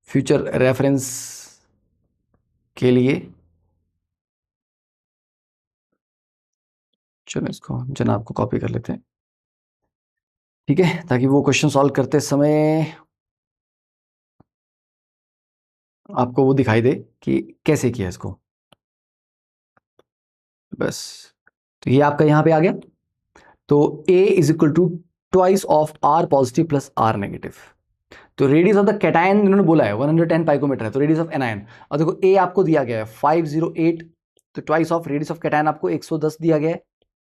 फ्यूचर रेफरेंस के लिए? चलो इसको जनाब को कॉपी कर लेते हैं, ठीक है, ताकि वो क्वेश्चन सॉल्व करते समय आपको वो दिखाई दे कि कैसे किया इसको, बस। तो ये आपका यहाँ पे आ गया। तो A is equal to twice of R positive plus R negative. तो रेडियस ऑफ द कैटायन इन्होंने बोला है 110 पाइकोमीटर है, तो रेडियस ऑफ एनायन, और देखो A आपको दिया गया है 508, तो twice of radius of cation आपको 110 दिया गया है।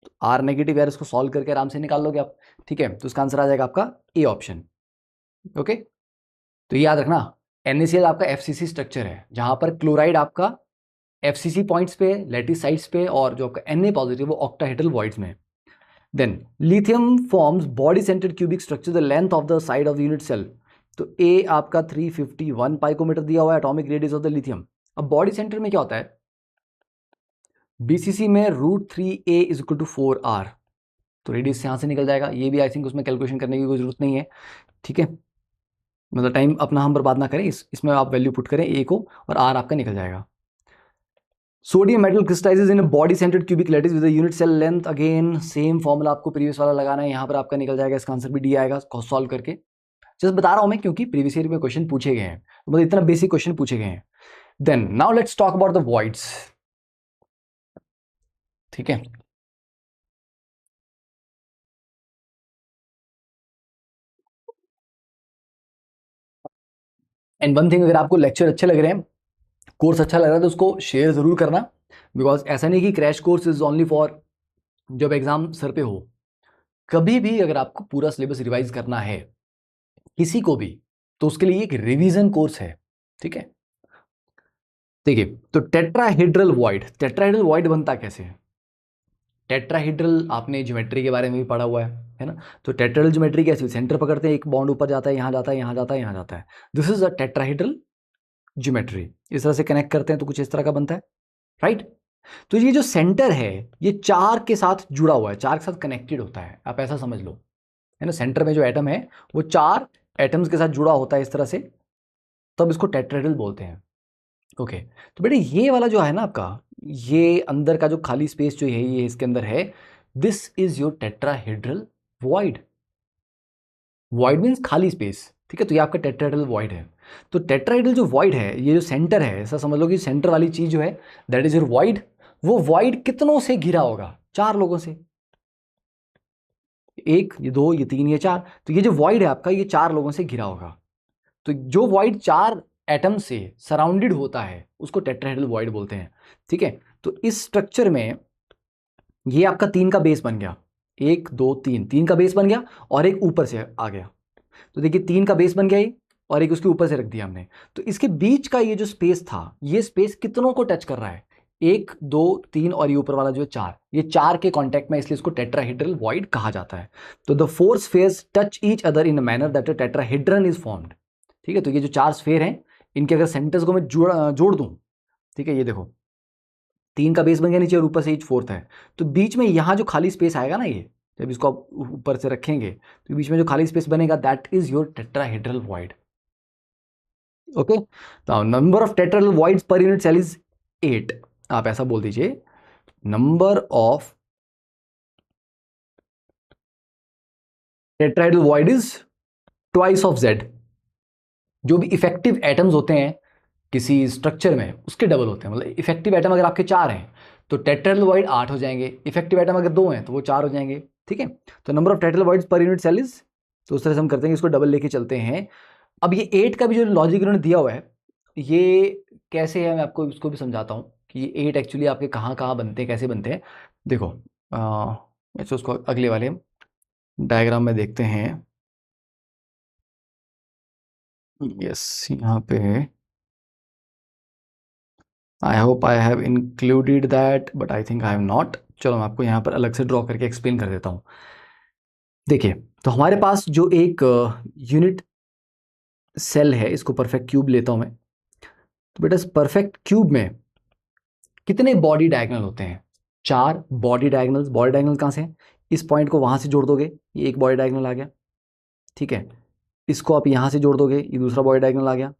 तो R नेगेटिव यार, इसको सॉल्व करके आराम से निकाल लोगे आप, ठीक है। तो इसका आंसर आ जाएगा आपका A ऑप्शन, ओके। तो याद रखना NaCl आपका FCC स्ट्रक्चर है, जहां पर क्लोराइड आपका FCC पॉइंट्स पे, लैटिस साइड्स पे, और जो आपका Na पॉजिटिव वो ऑक्टाहेड्रल वॉइड्स में। Then lithium forms body centered cubic structure, the length of the side of the unit cell. तो A आपका 351 पाइकोमीटर दिया हुआ है, atomic radius of the lithium. अब बॉडी सेंटर में क्या होता है? BCC में √3A is equal to 4R। तो रेडियस यहाँ से निकल जाएगा, ये भी आई थिंक उसमें कैलकुलेशन करने की कोई जरूरत नहीं है, ठीक है। मतलब टाइम अपना हम बर्बाद ना करें, इसमें आप वैल्यू पुट करें A को, और R आपका निकल जाएगा। Sodium metal crystallizes in body centered cubic lattice with unit cell length, again same formula आपको प्रीवियस वाला लगाना है, यहाँ पर आपका निकल जाएगा, इसका आंसर भी D आएगा सॉल्व करके। जस्ट बता रहा हूं मैं, क्योंकि प्रीवियस ईयर में क्वेश्चन पूछे गए हैं, तो मतलब इतना बेसिक क्वेश्चन पूछे गए हैं। Then now let's talk about the voids, ठीक है। एंड वन थिंग, अगर आपको लेक्चर अच्छे लग रहे हैं, कोर्स अच्छा लग रहा है, तो उसको शेयर जरूर करना, बिकॉज ऐसा नहीं कि crash course is only for जब एग्जाम सर पे हो। कभी भी अगर आपको पूरा सिलेबस रिवाइज करना है किसी को भी, तो उसके लिए एक रिवीजन कोर्स है, ठीक है। देखिए, तो टेट्राहेड्रल वॉइड, टेट्राहेड्रल वॉइड बनता कैसे है? टेट्राहेड्रल आपने ज्योमेट्री के बारे में भी पढ़ा हुआ है ना। तो टेट्राहेड्रल ज्योमेट्री कैसी? सेंटर पकड़ते हैं, एक बॉन्ड ऊपर जाता है, यहाँ जाता है, यहाँ जाता है, यहाँ जाता है। This is a tetrahedral geometry. इस तरह से कनेक्ट करते हैं तो कुछ इस तरह का बनता है, राइट। तो ये जो सेंटर है ये चार के साथ जुड़ा हुआ है, चार के साथ कनेक्टेड होता है, आप ऐसा समझ लो, है ना। सेंटर में जो एटम है वो चार एटम्स के साथ जुड़ा होता है इस तरह से, तब इसको टेट्राहेड्रल बोलते हैं, ओके। तो बेटे ये वाला जो है ना आपका, ये अंदर का जो खाली स्पेस जो है ये इसके अंदर है, this is your tetrahedral void. Void means खाली स्पेस, ठीक है। तो ये आपका टेट्राहेड्रल वॉइड है। तो टेट्राहेड्रल जो वॉइड है, ये जो सेंटर है, ऐसा समझ लो कि सेंटर वाली चीज जो है दैट इज योर वॉइड। वो वॉइड कितनों से घिरा होगा? चार लोगों से, एक, ये दो, ये तीन, ये चार। तो ये जो वॉइड है आपका, ये चार लोगों से घिरा होगा। तो जो वॉइड चार एटम से सराउंडेड होता है उसको टेट्राहेड्रल वॉइड बोलते हैं, ठीक है। तो इस स्ट्रक्चर में ये आपका तीन का बेस बन गया, 1 2 3, 3 का बेस बन गया और एक ऊपर से आ गया। तो देखिए 3 का बेस बन गया ये, और एक उसके ऊपर से रख दिया हमने। तो इसके बीच का ये जो स्पेस था, ये स्पेस कितनों को टच कर रहा है? 1 2 3 और ये ऊपर वाला जो है 4, ये 4 के कांटेक्ट में, इसलिए इसको टेट्राहेड्रल वॉइड कहा जाता है। तो the 4 spheres touch each other in a manner that a tetrahedron is formed. ठीक है, तो ये जो 4 स्फेयर हैं, इनके अगर सेंटर्स को मैं जोड़ दूं, ठीक है, ये देखो 3 का बेस बन गया नीचे और ऊपर से ईच 4th है, तो बीच में यहां जो खाली स्पेस आएगा ना, ये जब इसको आप ऊपर से रखेंगे तो बीच में जो खाली स्पेस बनेगा, that is your tetrahedral void. Okay, तो नंबर ऑफ टेट्राहेड्रल वॉइड्स पर यूनिट सेल इज 8। आप ऐसा बोल दीजिए, number of tetrahedral void is twice of Z. जो भी इफेक्टिव एटम्स होते हैं किसी स्ट्रक्चर में, उसके डबल होते हैं। मतलब इफेक्टिव एटम अगर आपके 4 हैं तो टेट्राहेड्रल वॉइड 8 हो जाएंगे, इफेक्टिव एटम अगर 2 हैं तो वो 4 हो जाएंगे। ठीक है, तो नंबर ऑफ टेट्राहेड्रल वॉइड्स पर यूनिट सेल इज, तो उस तरह से हम करते हैं, इसको डबल लेके चलते हैं। अब ये 8 का भी जो लॉजिक इन्होंने दिया हुआ है, ये कैसे है मैं आपको उसको भी समझाता हूँ कि ये 8 एक्चुअली आपके कहाँ कहाँ बनते हैं, कैसे बनते हैं। देखो वैसे उसको अगले वाले डायग्राम में देखते हैं। यस, यहाँ पे है। I hope I have included that, but I think I have not. चलो मैं आपको यहाँ पर अलग से ड्रॉ करके एक्सप्लेन कर देता हूँ। देखिए, तो हमारे पास जो एक यूनिट सेल है, इसको परफेक्ट क्यूब लेता हूँ मैं। तो बेटा इस परफेक्ट क्यूब में कितने बॉडी डायगोनल होते हैं? 4 बॉडी डायगोनल्स। बॉडी डायगोनल कहाँ से है? इस पॉइंट को वहाँ से जोड़ दोगे, ये एक बॉडी डायगोनल आ गया। ठीक है, इसको आप यहाँ से जोड़ दोगे, ये दूसरा बॉडी डायगोनल आ गया,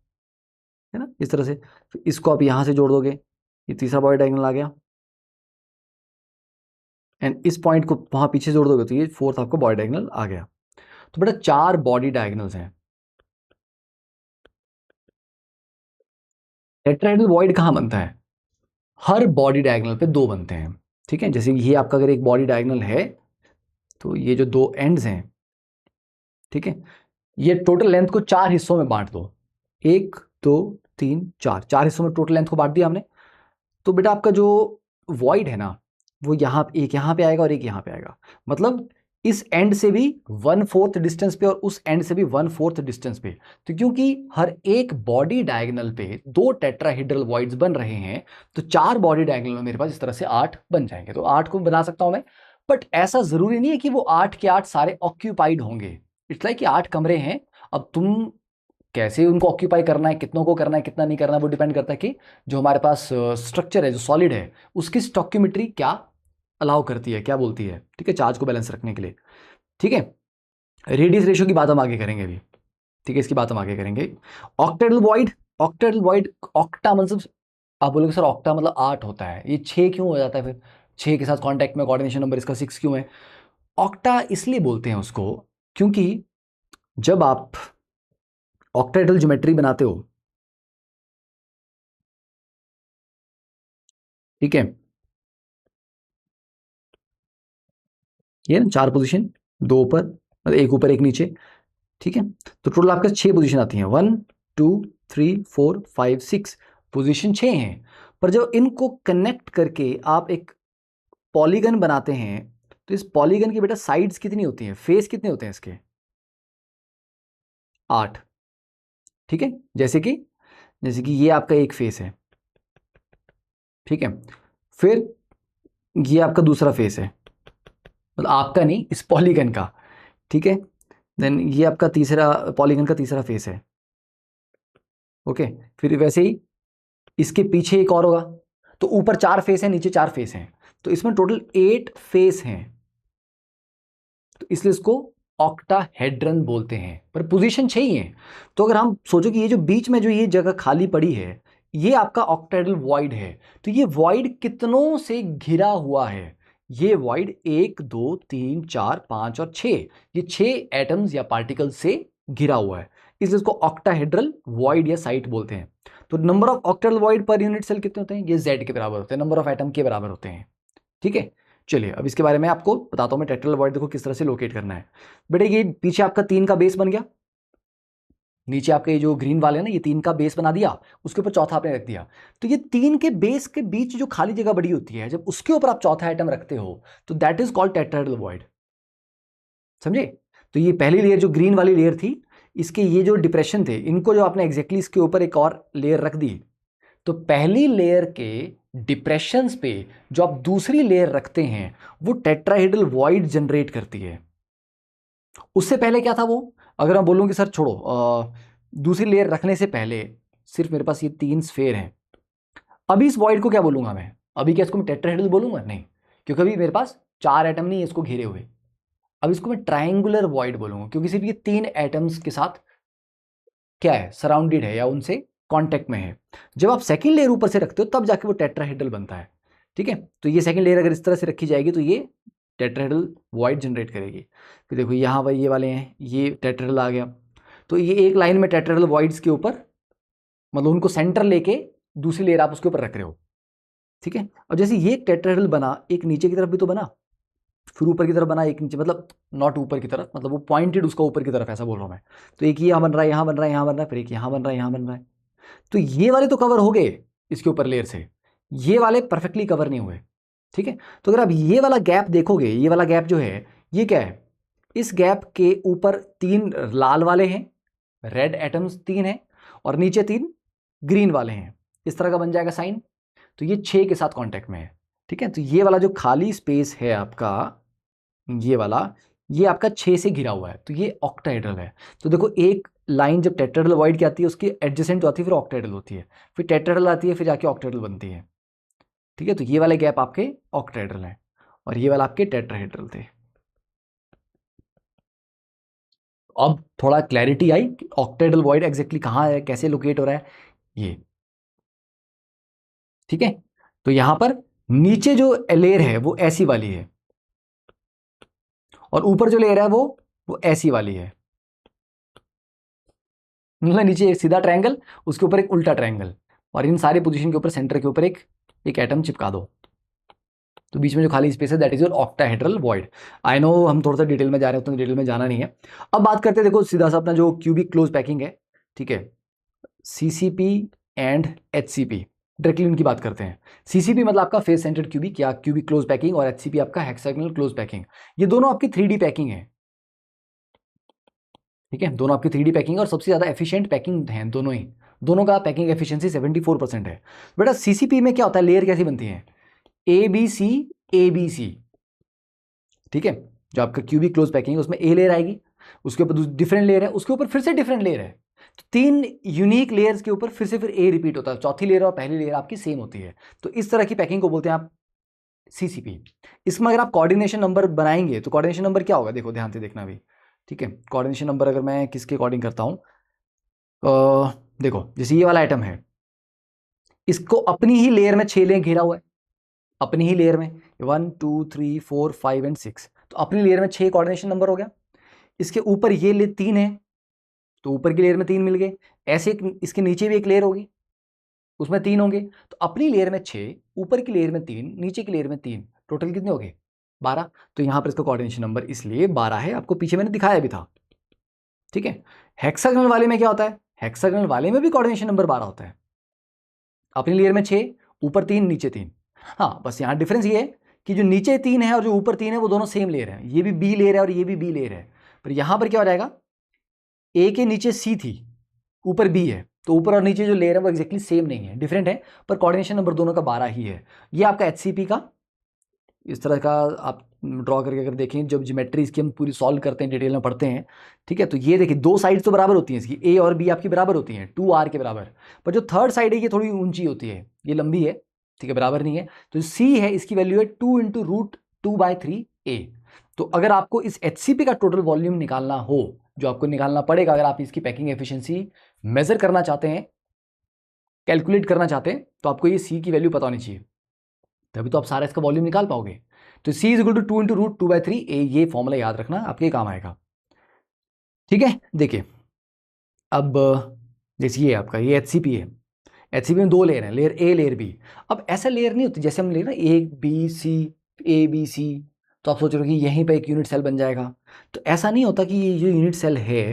है ना, इस तरह से। फिर इसको आप यहाँ से जोड़ दोगे, ये तीसरा बॉडी डायगोनल आ गया, एंड इस पॉइंट को वहाँ पीछे जोड़ दोगे तो ये 4th आपको बॉडी डायगोनल आ गया। तो बेटा 4 बॉडी डायगोनल्स हैं। टेट्राहेड्रल वॉइड कहाँ बनता है? हर बॉडी डायगोनल पे 2 बनते हैं। ठीक है, जैसे ये आपका अगर एक बॉडी डायगोनल है, तो ये जो 2 एंड्स हैं, ठीक है, ये टोटल लेंथ को 4 हिस्सों में बांट दो। 1 2 3 4, 4 हिस्सों में टोटल लेंथ को बांट दिया हमने। तो बेटा आपका जो वॉइड है ना, वो यहाँ एक यहाँ पे आएगा और एक यहाँ पे आएगा। मतलब इस एंड से भी 1/4 डिस्टेंस पे और उस एंड से भी 1/4 डिस्टेंस पे। तो क्योंकि हर एक बॉडी डायगोनल पे 2 टेट्राहेड्रल वॉइड्स बन रहे हैं, तो 4 बॉडी डायगोनल में मेरे पास इस तरह से 8 बन जाएंगे। तो 8 को बना सकता हूं मैं, बट ऐसा जरूरी नहीं है कि वो 8 के 8 सारे ऑक्यूपाइड होंगे। इट्स लाइक कि 8 कमरे हैं, अब तुम कैसे उनको ऑक्यूपाई करना है, कितनों को करना है, कितना नहीं करना है, वो डिपेंड करता है कि जो हमारे पास स्ट्रक्चर है, जो सॉलिड है, उसकी स्टॉक्योमेट्री क्या अलाउ करती है, क्या बोलती है। ठीक है, चार्ज को बैलेंस रखने के लिए। ठीक है, रेडियस रेशियो की बात हम आगे करेंगे अभी। ठीक है, इसकी बात हम आगे करेंगे। Octahedral void, octahedral void, octa मतलब आप बोलोगे सर ऑक्टा मतलब 8 होता है, ये 6 क्यों हो जाता है फिर? 6 के साथ कॉन्टैक्ट में कोऑर्डिनेशन नंबर इसका 6 क्यों है? ऑक्टा इसलिए बोलते हैं उसको क्योंकि जब आप ऑक्टाहेड्रल ज्योमेट्री बनाते हो, ठीक है, ये ना 4 पोजीशन, 2 ऊपर मतलब एक ऊपर एक नीचे। ठीक है, तो टोटल आपके 6 पोजीशन आती हैं, 1 2 3 4 5 6, पोजीशन 6 हैं। पर जब इनको कनेक्ट करके आप एक पॉलीगन बनाते हैं, तो इस पॉलीगन की बेटा साइड्स कितनी होती हैं, फेस कितने होते हैं इसके? 8। ठीक है, जैसे कि ये आपका एक फेस है। ठीक है, फिर ये आपका दूसरा फेस है, मतलब आपका नहीं, इस पॉलीगन का। ठीक है, देन ये आपका तीसरा पॉलीगन का तीसरा फेस है। ओके, फिर वैसे ही इसके पीछे एक और होगा। तो ऊपर 4 फेस हैं, नीचे 4 फेस हैं, तो इसमें टोटल 8 फेस हैं। तो इसलिए इसको ऑक्टाहेड्रन बोलते हैं, पर पोजीशन 6 ही है। तो अगर हम सोचो कि ये जो बीच में जो ये जगह खाली पड़ी है, ये आपका ऑक्टाहेड्रल वॉइड है। तो ये वॉइड कितनों से घिरा हुआ है? ये वॉइड 1 2 3 4 5 और 6, ये 6 एटम्स या पार्टिकल्स से घिरा हुआ है, इसलिए इसको ऑक्टाहेड्रल वॉइड या साइट बोलते हैं। तो number of octahedral void per unit cell कितने होते हैं? ये Z के बराबर होते हैं, नंबर ऑफ एटम के बराबर होते हैं। ठीक है, चलिए अब इसके बारे में आपको बताता हूं मैं, टेट्राहेड्रल वॉइड देखो किस तरह से लोकेट करना है। बेटा ये पीछे आपका 3 का बेस बन गया, नीचे आपके जो ग्रीन वाले हैं ना, ये 3 का बेस बना दिया, उसके ऊपर चौथा आपने रख दिया। तो ये 3 के बेस के बीच जो खाली जगह बड़ी होती है, जब उसके ऊपर आप चौथा आइटम रखते हो, तो that is called tetrahedral void. समझे? तो ये पहली लेयर जो ग्रीन वाली लेयर थी, इसके ये जो डिप्रेशन थे, इनको जो आपने एग्जैक्टली इसके ऊपर एक और लेयर रख दी, तो पहली लेयर के डिप्रेशंस पे जो आप दूसरी लेयर रखते हैं वो टेट्राहेड्रल वॉइड जनरेट करती है। उससे पहले क्या था वो, अगर मैं बोलूँ कि सर छोड़ो, दूसरी लेयर रखने से पहले सिर्फ मेरे पास ये 3 स्फेयर हैं, अभी इस वॉइड को क्या बोलूंगा मैं? अभी क्या इसको मैं टेट्राहेड्रल बोलूंगा? नहीं, क्योंकि अभी मेरे पास 4 एटम नहीं है इसको घेरे हुए। अब इसको मैं ट्रायंगुलर वॉइड बोलूंगा, क्योंकि सिर्फ ये 3 एटम्स के साथ क्या है, सराउंडेड है या उनसे कांटेक्ट में है। जब आप सेकंड लेयर ऊपर से रखते हो तब जाके वो टेट्राहेड्रल बनता है। ठीक है, तो ये सेकंड लेयर अगर इस तरह से रखी जाएगी तो ये टेट्राहेड्रल वॉइड जनरेट करेगी। फिर देखो यहाँ पर ये वाले हैं, ये टेट्राहेड्रल आ गया, तो ये एक लाइन में टेट्राहेड्रल वॉइड्स के ऊपर, मतलब उनको सेंटर लेके दूसरी लेयर आप उसके ऊपर रख रहे हो। ठीक है, और जैसे ये टेट्राहेड्रल बना, एक नीचे की तरफ भी तो बना, फिर ऊपर की तरफ बना, एक नीचे, मतलब नॉट ऊपर की तरफ, मतलब वो पॉइंटेड उसका ऊपर की तरफ, ऐसा बोल रहा हूँ मैं। तो एक यहाँ बन रहा है, यहाँ बन रहा है, यहाँ बन रहा है, फिर एक यहाँ बन रहा है, यहाँ बन रहा है। तो ये वाले तो कवर हो गए इसके ऊपर लेयर से, ये वाले परफेक्टली कवर नहीं हुए। ठीक है, तो अगर आप ये वाला गैप देखोगे, ये वाला गैप जो है ये क्या है, इस गैप के ऊपर 3 लाल वाले हैं, रेड एटम्स 3 हैं, और नीचे 3 ग्रीन वाले हैं, इस तरह का बन जाएगा साइन। तो ये 6 के साथ कांटेक्ट में है। ठीक है, तो ये वाला जो खाली स्पेस है आपका, ये वाला, ये आपका 6 से घिरा हुआ है, तो ये ऑक्टाहेड्रल है। तो देखो एक लाइन जब टेट्राहेड्रल वॉइड की आती है उसकी एडजेसेंट आती है, फिर ऑक्टाहेड्रल होती है, फिर टेट्राहेड्रल आती है, फिर जाके ऑक्टाहेड्रल बनती है। ठीक है, तो ये वाले गैप आपके ऑक्टाहेड्रल हैं और ये वाला आपके टेट्राहेड्रल थे। अब थोड़ा क्लैरिटी आई कि ऑक्टाहेड्रल वॉइड एग्जैक्टली कहाँ है, कैसे लोकेट हो रहा है ये। ठीक है, तो यहां पर नीचे जो लेयर है वो ऐसी वाली है, और ऊपर जो लेयर है वो ऐसी वाली है। मतलब नीचे एक सीधा ट्रायंगल, उसके ऊपर एक उल्टा ट्रायंगल, और इन सारे पोजीशन के ऊपर सेंटर के ऊपर एक एटम चिपका दो, तो बीच में जो खाली स्पेस है that is your octahedral void. I know हम थोड़ा सा डिटेल में जा रहे हैं, उतना डिटेल में जाना नहीं है। अब बात करते हैं, देखो सीधा सा अपना जो क्यूबिक क्लोज पैकिंग है, ठीक है, सीसीपी एंड एचसीपी, डायरेक्टली उनकी बात करते हैं। सीसीपी मतलब आपका फेस सेंटर्ड क्यूबिक या क्यूबिक क्लोज पैकिंग, और एचसीपी आपका हेक्सागोनल क्लोज पैकिंग। ये दोनों आपकी 3D पैकिंग है। ठीक है, दोनों आपकी 3D पैकिंग और सबसे ज़्यादा एफिशिएंट पैकिंग है दोनों ही। दोनों का पैकिंग एफिशिएंसी 74% है। बेटा सीसीपी में क्या होता है, लेयर कैसी बनती है, A B C, A B C. ठीक है, जो आपका क्यूबिक क्लोज पैकिंग है उसमें ए लेयर आएगी, उसके ऊपर डिफरेंट लेयर है, उसके ऊपर फिर से डिफरेंट लेयर है, तो 3 यूनिक लेयर्स के ऊपर फिर ए रिपीट होता है, चौथी लेयर और पहली लेयर आपकी सेम होती है। तो इस तरह की पैकिंग को बोलते हैं आप सीसीपी। इसमें अगर आप कोऑर्डिनेशन नंबर बनाएंगे तो कोऑर्डिनेशन नंबर क्या होगा, देखो ध्यान से देखना भी। ठीक है, कोऑर्डिनेशन नंबर अगर मैं किसके अकॉर्डिंग करता हूँ, देखो जैसे ये वाला आइटम है, इसको अपनी ही लेयर में 6 लेयर घेरा हुआ है, अपनी ही लेयर में 1 2 3 4 5 एंड 6, तो अपनी लेयर में 6 कोऑर्डिनेशन नंबर हो गया। इसके ऊपर ये ले 3 है, तो ऊपर की लेयर में 3 मिल गए। ऐसे इसके नीचे भी एक लेयर होगी, उसमें 3 होंगे, तो अपनी लेयर में 6, ऊपर की लेयर में 3, नीचे की लेयर में 3, टोटल कितने हो गए, 12। तो यहां पर इसका कोऑर्डिनेशन नंबर इसलिए 12 है, आपको पीछे मैंने दिखाया भी था। ठीक है, हेक्सागोनल वाले में क्या होता है, हेक्सागोनल वाले में भी कोऑर्डिनेशन नंबर 12 होता है, अपनी लेयर में 6, ऊपर 3, नीचे 3। हाँ, बस यहाँ डिफरेंस ये है कि जो नीचे 3 है और जो ऊपर 3 है वो दोनों सेम लेयर है, ये भी बी लेयर है और ये भी बी लेयर है। पर यहां पर क्या हो जाएगा, ए के नीचे सी थी, ऊपर बी है, तो ऊपर और नीचे जो लेयर है वो एक्जैक्टली सेम नहीं है, डिफरेंट है, पर कोऑर्डिनेशन नंबर दोनों का 12 ही है। ये आपका एचसीपी का इस तरह का आप ड्रॉ करके अगर देखें, जब ज्योमेट्री इसकी हम पूरी सॉल्व करते हैं, डिटेल में पढ़ते हैं। ठीक है, तो ये देखिए 2 साइड्स तो बराबर होती हैं इसकी, ए और बी आपकी बराबर होती हैं 2r के बराबर, पर जो थर्ड साइड है ये थोड़ी ऊंची होती है, ये लंबी है, ठीक है, बराबर नहीं है। तो सी है, इसकी वैल्यू है 2 × √2/3a। तो अगर आपको इस एचसीपी का टोटल वॉल्यूम निकालना हो, जो आपको निकालना पड़ेगा अगर आप इसकी पैकिंग एफिशिएंसी मेजर करना चाहते हैं, कैलकुलेट करना चाहते हैं, तो आपको ये सी की वैल्यू पता होनी चाहिए, तभी तो आप सारा इसका वॉल्यूम निकाल पाओगे। तो C = 2 × √2/3a, ये फॉर्मूला याद रखना, आपके काम आएगा। ठीक है, देखिए अब जैसे ये आपका ये एचसीपी है, एचसीपी में 2 लेयर हैं, लेयर ए लेयर बी। अब ऐसा लेयर नहीं होती जैसे हम ले ना A B C, A B C, तो आप सोच रहे हो कि यहीं पे एक यूनिट सेल बन जाएगा, तो ऐसा नहीं होता कि ये जो यूनिट सेल है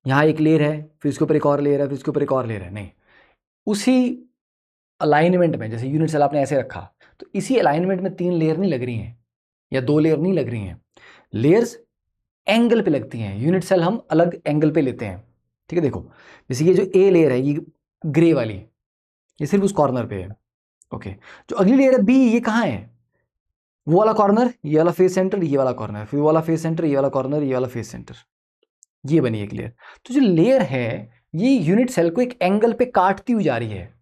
यहाँ एक लेयर है, फिर इसके ऊपर एक और लेयर है, फिर इसके ऊपर एक और लेयर है, नहीं, उसी अलाइनमेंट में, जैसे यूनिट सेल आपने ऐसे रखा, तो इसी अलाइनमेंट में 3 लेयर नहीं लग रही हैं या 2 लेयर नहीं लग रही हैं। लेयर्स एंगल पे लगती हैं, यूनिट सेल हम अलग एंगल पे लेते हैं। ठीक है, देखो जैसे ये जो ए लेयर है ये ग्रे वाली, ये सिर्फ उस कॉर्नर पे है। ओके, जो अगली लेयर है बी, ये कहाँ है? वो वाला कॉर्नर, ये वाला फेस सेंटर, ये वाला कॉर्नर, फिर वो वाला फेस सेंटर, ये वाला कॉर्नर, ये वाला फेस सेंटर, ये बनी एक लेयर। तो जो लेयर है ये यूनिट सेल को एक एंगल पे काटती हुई जा रही है,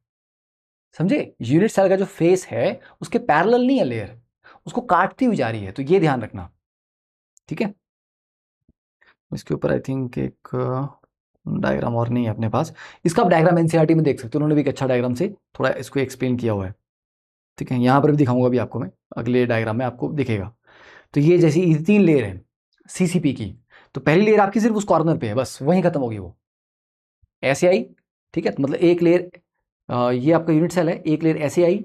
समझे? यूनिट सेल का जो फेस है उसके पैरेलल नहीं है लेयर, उसको काटती हुई जा रही है, तो ये ध्यान रखना। ठीक है, इसके ऊपर आई थिंक एक डायग्राम और नहीं है अपने पास, इसका आप डायग्राम एनसीईआरटी में देख सकते हो, उन्होंने भी एक अच्छा डायग्राम से थोड़ा इसको एक्सप्लेन किया हुआ है। ठीक है, यहाँ पर भी दिखाऊंगा भी आपको मैं, अगले डायग्राम में आपको दिखेगा। तो ये जैसी ये 3 लेयर है सीसीपी की, तो पहली लेयर आपकी सिर्फ उस कॉर्नर पे है, बस वहीं खत्म होगी वो, ऐसे आई। ठीक है, तो मतलब एक लेयर ये आपका यूनिट सेल है, एक लेयर ऐसे आई,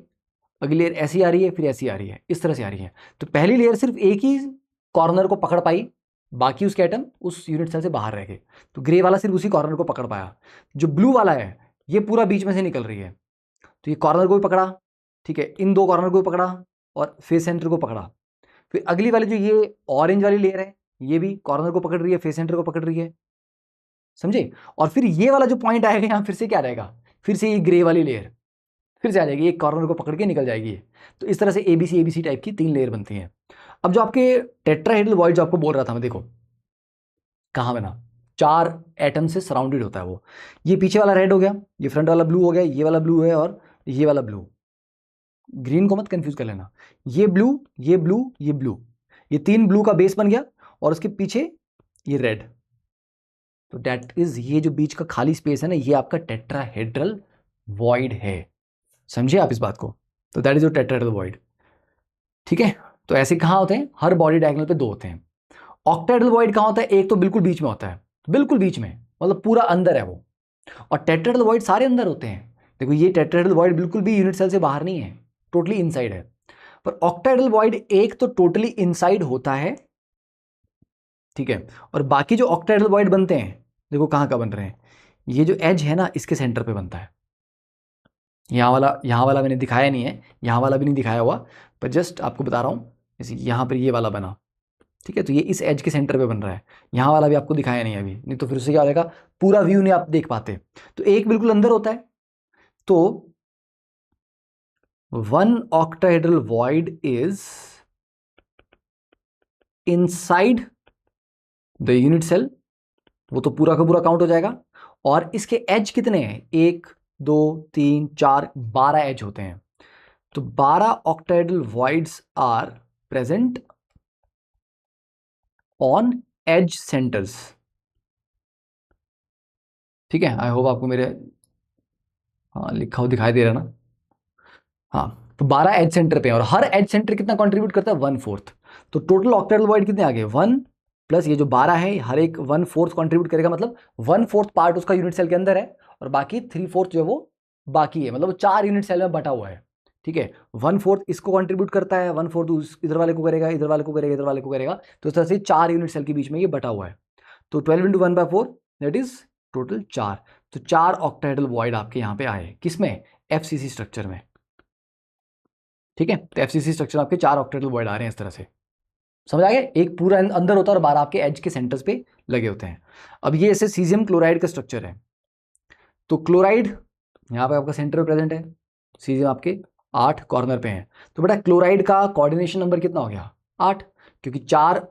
अगली लेयर ऐसी आ रही है, फिर ऐसी आ रही है, इस तरह से आ रही है। तो पहली लेयर सिर्फ एक ही कॉर्नर को पकड़ पाई, बाकी उसके एटम उस यूनिट सेल से बाहर रह गए। तो ग्रे वाला सिर्फ उसी कॉर्नर को पकड़ पाया। जो ब्लू वाला है ये पूरा बीच में से निकल रही है, तो ये कॉर्नर को भी पकड़ा, ठीक है, इन 2 कॉर्नर को भी पकड़ा और फेस सेंटर को पकड़ा। फिर अगली वाली जो ये ऑरेंज वाली लेयर है ये भी कॉर्नर को पकड़ रही है, फेस सेंटर को पकड़ रही है, समझे? और फिर ये वाला जो पॉइंट आएगा यहाँ, फिर से क्या रहेगा, फिर से ये ग्रे वाली लेयर फिर से आ जाएगी, एक कॉर्नर को पकड़ के निकल जाएगी ये। तो इस तरह से एबीसी टाइप की 3 लेयर बनती हैं। अब जो आपके टेट्राहेड्रल वॉइड जो आपको बोल रहा था मैं, देखो कहाँ बना, 4 एटम से सराउंडेड होता है वो। ये पीछे वाला रेड हो गया, ये फ्रंट वाला ब्लू हो गया, ये वाला ब्लू है और ये वाला ब्लू, ग्रीन को मत कंफ्यूज कर लेना, ये ब्लू, ये ब्लू, ये ब्लू, ये 3 ब्लू का बेस बन गया और उसके पीछे ये रेड। तो दैट इज, ये जो बीच का खाली स्पेस है ना, ये आपका टेट्राहेड्रल वॉइड है, समझे आप इस बात को? तो that is your tetrahedral void. ठीक है, तो ऐसे कहाँ होते हैं, हर बॉडी डायगोनल पे 2 होते हैं। ऑक्टाहेड्रल वॉइड कहाँ होता है, एक तो बिल्कुल बीच में होता है, बिल्कुल बीच में, मतलब पूरा अंदर है वो। और टेट्राहेड्रल वॉइड सारे अंदर होते हैं। देखो ये टेट्राहेड्रल वॉइड बिल्कुल भी यूनिट सेल से बाहर नहीं है, टोटली इनसाइड है। पर ऑक्टाहेड्रल वॉइड एक तो टोटली इनसाइड होता है, ठीक है, और बाकी जो ऑक्टाहेड्रल वॉइड बनते हैं, देखो कहाँ का बन रहे हैं, ये जो एज है ना इसके सेंटर पे बनता है। यहाँ वाला मैंने दिखाया नहीं है, यहाँ वाला भी नहीं दिखाया हुआ, पर जस्ट आपको बता रहा हूँ, जैसे यहाँ पर ये वाला बना, ठीक है, तो ये इस एज के सेंटर पे बन रहा है। यहाँ वाला भी आपको दिखाया नहीं अभी, नहीं तो फिर उससे क्या हो जाएगा, पूरा व्यू नहीं आप देख पाते। तो एक बिल्कुल अंदर होता है। तो 1 octahedral void is inside the unit cell, वो तो पूरा का पूरा काउंट हो जाएगा। और इसके एज कितने हैं, 1 2 3 4 12 एज होते हैं। तो 12 octahedral voids are present on edge centers. ठीक है, आई होप आपको मेरे हाँ लिखा हो दिखाई दे रहा ना। हाँ, तो 12 एज सेंटर पे हैं और हर एज सेंटर कितना कंट्रीब्यूट करता है, 1/4। तो टोटल ऑक्टाहेड्रल वॉइड कितने आ गए, 1 प्लस ये जो 12 है, हर एक 1/4 कंट्रीब्यूट करेगा, मतलब 1/4 पार्ट उसका यूनिट सेल के अंदर है और बाकी 3/4 जो है वो बाकी है, मतलब वो 4 यूनिट सेल में बटा हुआ है। ठीक है, 1/4 इसको कंट्रीब्यूट करता है, 1/4 इधर वाले को करेगा, इधर वाले को करेगा, इधर वाले को करेगा, तो इस तरह से 4 यूनिट सेल के बीच में ये बटा हुआ है। तो 12 × 1/4 दैट इज टोटल 4। तो 4 ऑक्टाहेड्रल वॉइड आपके यहाँ पे आए, किसमें, एफसीसी स्ट्रक्चर में। ठीक है, तो एफसीसी स्ट्रक्चर आपके 4 ऑक्टाहेड्रल वॉइड आ रहे हैं इस तरह से, समझ आ गया? एक पूरा अंदर होता है और 12 आपके एज के सेंटर्स पे लगे होते हैं। अब ये ऐसे सीजियम क्लोराइड का स्ट्रक्चर है। तो क्लोराइड यहाँ पे आपका सेंटर में प्रेजेंट है, सीजियम आपके 8 कॉर्नर पे हैं। तो बेटा क्लोराइड का कोऑर्डिनेशन नंबर कितना हो गया, 8, क्योंकि 4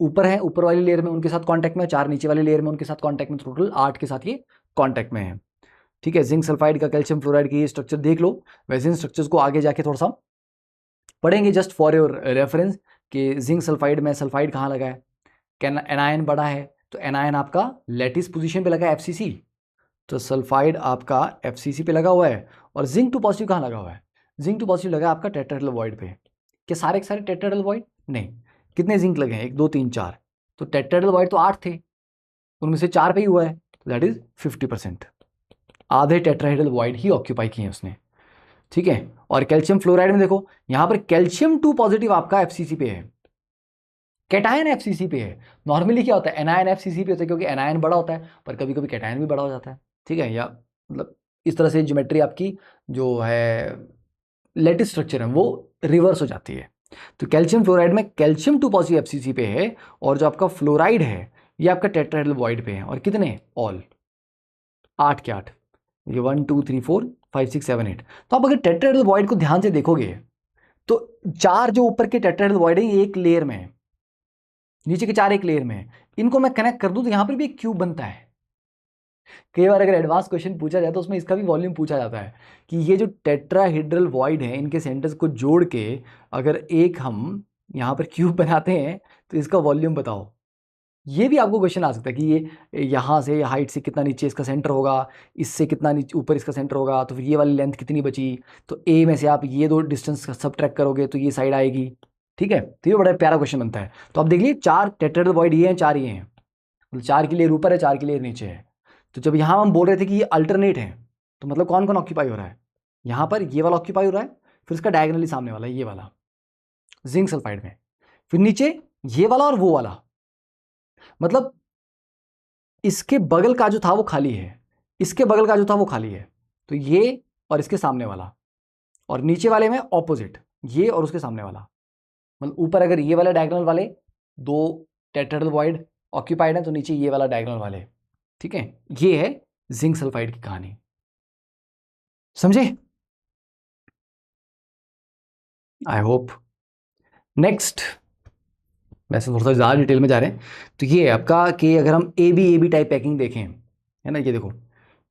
ऊपर है, ऊपर वाली लेयर में उनके साथ कॉन्टैक्ट में, 4 नीचे वाली लेयर में उनके साथ कॉन्टैक्ट में, टोटल 8 के साथ ये कॉन्टैक्ट में है। ठीक है, जिंक सल्फाइड का, कैल्शियम फ्लोराइड की ये स्ट्रक्चर देख लो, वैसे इन स्ट्रक्चर्स को आगे जाके थोड़ा सा पढ़ेंगे, जस्ट फॉर योर रेफरेंस, कि जिंक सल्फाइड में सल्फाइड कहाँ लगा है, एनायन बड़ा है, तो एनायन आपका लेटिस पोजीशन पे लगा है, एफसीसी, तो सल्फाइड आपका एफसीसी पे लगा हुआ है। और जिंक 2 पॉजिटिव कहाँ लगा हुआ है, जिंक 2 पॉजिटिव लगा है आपका टेट्राहेड्रल वॉइड पे। क्या सारे के सारे टेट्राहेड्रल वॉइड, नहीं, कितने जिंक लगे हैं, 1 2 3 4, तो टेट्राहेड्रल वॉइड तो 8 थे, उनमें से 4 पे ही हुआ है, दैट इज 50%, आधे टेट्राहेड्रल वॉइड ही ऑक्यूपाई किए हैं उसने। ठीक है, और कैल्शियम फ्लोराइड में देखो, यहां पर कैल्शियम 2 पॉजिटिव आपका एफसीसी पे है, कैटायन एफसीसी पे है। नॉर्मली क्या होता है, एनायन एफसीसी पे होता है, क्योंकि एनायन बड़ा होता है, पर कभी कभी कैटायन भी बड़ा हो जाता है। ठीक है, या मतलब इस तरह से ज्योमेट्री आपकी जो है लेटिस स्ट्रक्चर है वो रिवर्स हो जाती है। तो कैल्शियम फ्लोराइड में कैल्शियम 2 पॉजिटिव FCC पे है, और जो आपका फ्लोराइड है ये आपका टेट्राहेड्रल वॉइड पे है। और कितने? ऑल 8 के 8, ये 1 2 3 4 5 6 7 8। तो आप अगर टेट्राहेड्रल वॉइड को ध्यान से देखोगे तो 4 जो ऊपर के टेट्राहेड्रल वॉइड है ये एक लेयर में है, नीचे के 4 एक लेयर में है। इनको मैं कनेक्ट कर दूं तो यहां पर भी एक क्यूब बनता है। कई बार अगर एडवांस क्वेश्चन पूछा जाए तो उसमें इसका भी वॉल्यूम पूछा जाता है कि ये जो टेट्राहेड्रल वॉइड है इनके सेंटर्स को जोड़ के अगर एक हम यहाँ पर क्यूब बनाते हैं तो इसका वॉल्यूम बताओ। ये भी आपको क्वेश्चन आ सकता है कि ये यहाँ से हाइट से कितना नीचे इसका सेंटर होगा, इससे कितना नीचे ऊपर इसका सेंटर होगा, तो फिर ये वाली लेंथ कितनी बची। तो ए में से आप ये 2 डिस्टेंस सब्ट्रैक्ट करोगे तो ये साइड आएगी। ठीक है, तो ये बड़ा प्यारा क्वेश्चन बनता है। तो आप देख लीजिए 4 टेट्राहेड्रल वॉइड ये हैं, 4 ये हैं, मतलब 4 की लेयर ऊपर है, 4 की लेयर नीचे है। तो जब यहाँ हम बोल रहे थे कि ये अल्टरनेट है तो मतलब कौन कौन ऑक्यूपाई हो रहा है? यहाँ पर ये वाला ऑक्यूपाई हो रहा है, फिर इसका डायगनली सामने वाला ये वाला जिंक सल्फाइड में, फिर नीचे ये वाला और वो वाला, मतलब इसके बगल का जो था वो खाली है, इसके बगल का जो था वो खाली है। तो ये और इसके सामने वाला, और नीचे वाले में ऑपोजिट ये और उसके सामने वाला, मतलब ऊपर अगर ये वाला डायगोनल वाले 2 टेट्राहेड्रल वॉइड ऑक्यूपाइड है तो नीचे ये वाला डायगोनल वाले। ठीक है, ये है जिंक सल्फाइड की कहानी, समझे? I hope. नेक्स्ट, वैसे थोड़ा सा ज़्यादा डिटेल में जा रहे हैं, तो ये है आपका कि अगर हम ए बी टाइप पैकिंग देखें, है ना, ये देखो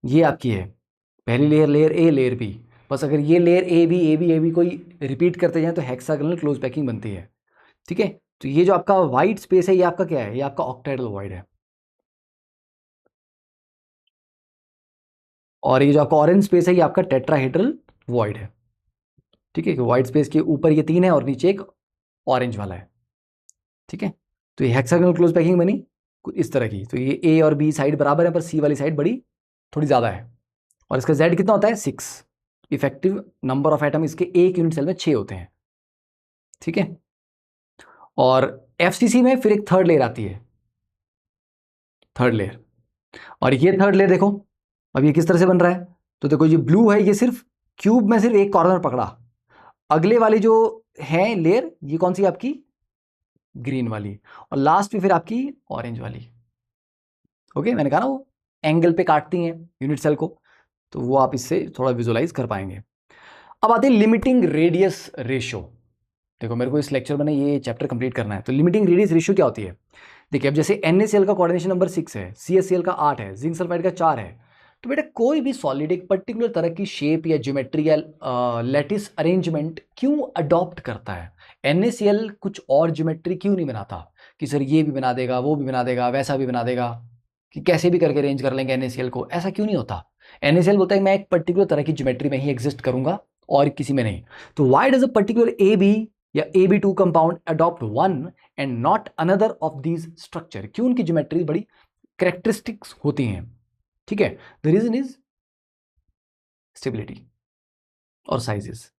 ये आपकी है पहली layer, layer A, layer B. बस अगर ये लेयर ए बी कोई रिपीट करते जाएं तो हेक्सागोनल क्लोज पैकिंग बनती है। ठीक है, तो ये जो आपका वाइट स्पेस है ये आपका क्या है? ये आपका ऑक्टाहेड्रल वॉइड है। और ये जो आपका ऑरेंज स्पेस है ये आपका टेट्राहेड्रल वॉइड है। ठीक है, वाइट स्पेस के ऊपर ये 3 है और नीचे एक ऑरेंज वाला है। ठीक है, तो ये हेक्सागोनल क्लोज पैकिंग बनी कुछ इस तरह की। तो ये ए और बी साइड बराबर है पर सी वाली साइड बड़ी थोड़ी ज़्यादा है, और इसका जेड कितना होता है? 6। इफेक्टिव नंबर ऑफ एटम इसके एक यूनिट सेल में 6 होते हैं। ठीक है, और FCC में फिर एक थर्ड लेयर आती है, थर्ड लेयर। और ये थर्ड लेयर देखो अब ये किस तरह से बन रहा है। तो देखो ये ब्लू है, ये सिर्फ क्यूब में सिर्फ एक कॉर्नर पकड़ा। अगले वाली जो है लेयर ये कौन सी आपकी? ग्रीन वाली। और लास्ट में फिर आपकी ऑरेंज वाली। ओके, मैंने कहा ना वो एंगल पे काटती हैं यूनिट सेल को, तो वो आप इससे थोड़ा विजुलाइज कर पाएंगे। अब आते हैं लिमिटिंग रेडियस रेशियो। देखो मेरे को इस लेक्चर में ये चैप्टर कंप्लीट करना है, तो लिमिटिंग रेडियस रेशियो क्या होती है? देखिए अब जैसे NaCl का कोऑर्डिनेशन नंबर 6 है, CaCl का 8 है, जिंक सल्फाइड का 4 है, तो बेटा कोई भी सॉलिड एक पर्टिकुलर तरह की शेप या ज्योमेट्री या लैटिस अरेंजमेंट क्यों अडॉप्ट करता है? NaCl कुछ और ज्योमेट्री क्यों नहीं बनाता कि सर ये भी बना देगा, वो भी बना देगा, वैसा भी बना देगा, कि कैसे भी करके अरेंज कर लेंगे NaCl को? ऐसा क्यों नहीं होता? NaCl बोलता है मैं एक पर्टिकुलर तरह की ज्योमेट्री में ही एग्जिस्ट करूंगा और किसी में नहीं। तो why does a particular AB या AB2 compound adopt one and not another of these structure? क्यों उनकी ज्योमेट्री बड़ी कैरेक्टरिस्टिक्स होती हैं? ठीक है, द रीजन इज स्टेबिलिटी और साइजेस।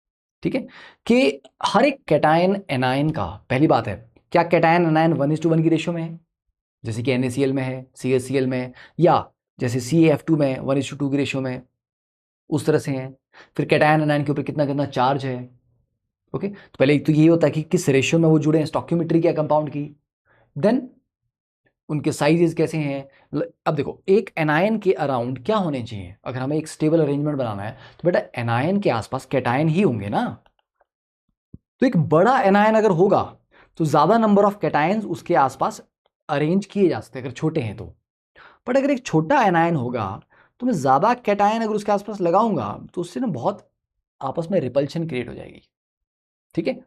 ठीक है, कि हर एक कैटायन एनायन का, पहली बात है क्या कैटायन एनायन 1:1 की रेशियो में है जैसे कि NaCl में है, CaCl में है, या जैसे CaF2 में 1:2 की रेशियो में, उस तरह से हैं? फिर कैटायन एनायन के ऊपर कितना कितना चार्ज है। ओके, तो पहले तो ये होता है कि किस रेशियो में वो जुड़े हैं, स्टोइकियोमेट्री क्या कंपाउंड की, देन उनके साइजेस कैसे हैं। अब देखो एक एनायन के अराउंड क्या होने चाहिए? अगर हमें एक स्टेबल अरेंजमेंट बनाना है तो बेटा एनायन के आसपास कैटायन ही होंगे ना। तो एक बड़ा एनायन अगर होगा तो ज्यादा नंबर ऑफ कैटायंस उसके आसपास अरेंज किए जा सकते हैं अगर छोटे हैं तो। बट अगर एक छोटा एनायन होगा तो मैं ज्यादा कैटायन अगर उसके आसपास लगाऊंगा तो उससे ना बहुत आपस में रिपल्शन क्रिएट हो जाएगी। ठीक है,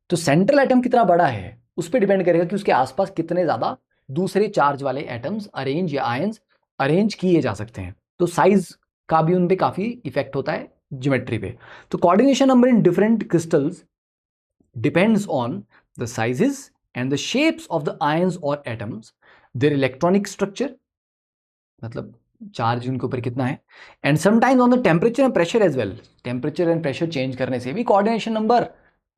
तो सेंट्रल एटम कितना बड़ा है उस पर डिपेंड करेगा कि उसके आसपास कितने ज्यादा दूसरे चार्ज वाले एटम्स अरेंज या आयंस अरेंज किए जा सकते हैं। तो साइज का भी उन पे काफी इफेक्ट होता है ज्योमेट्री पे। तो coordination number in different crystals depends on the sizes and the shapes of the ions और एटम्स, देयर इलेक्ट्रॉनिक स्ट्रक्चर, मतलब चार्ज उनके ऊपर कितना है, and sometimes on the temperature and pressure as well. Temperature and pressure change करने से भी coordination number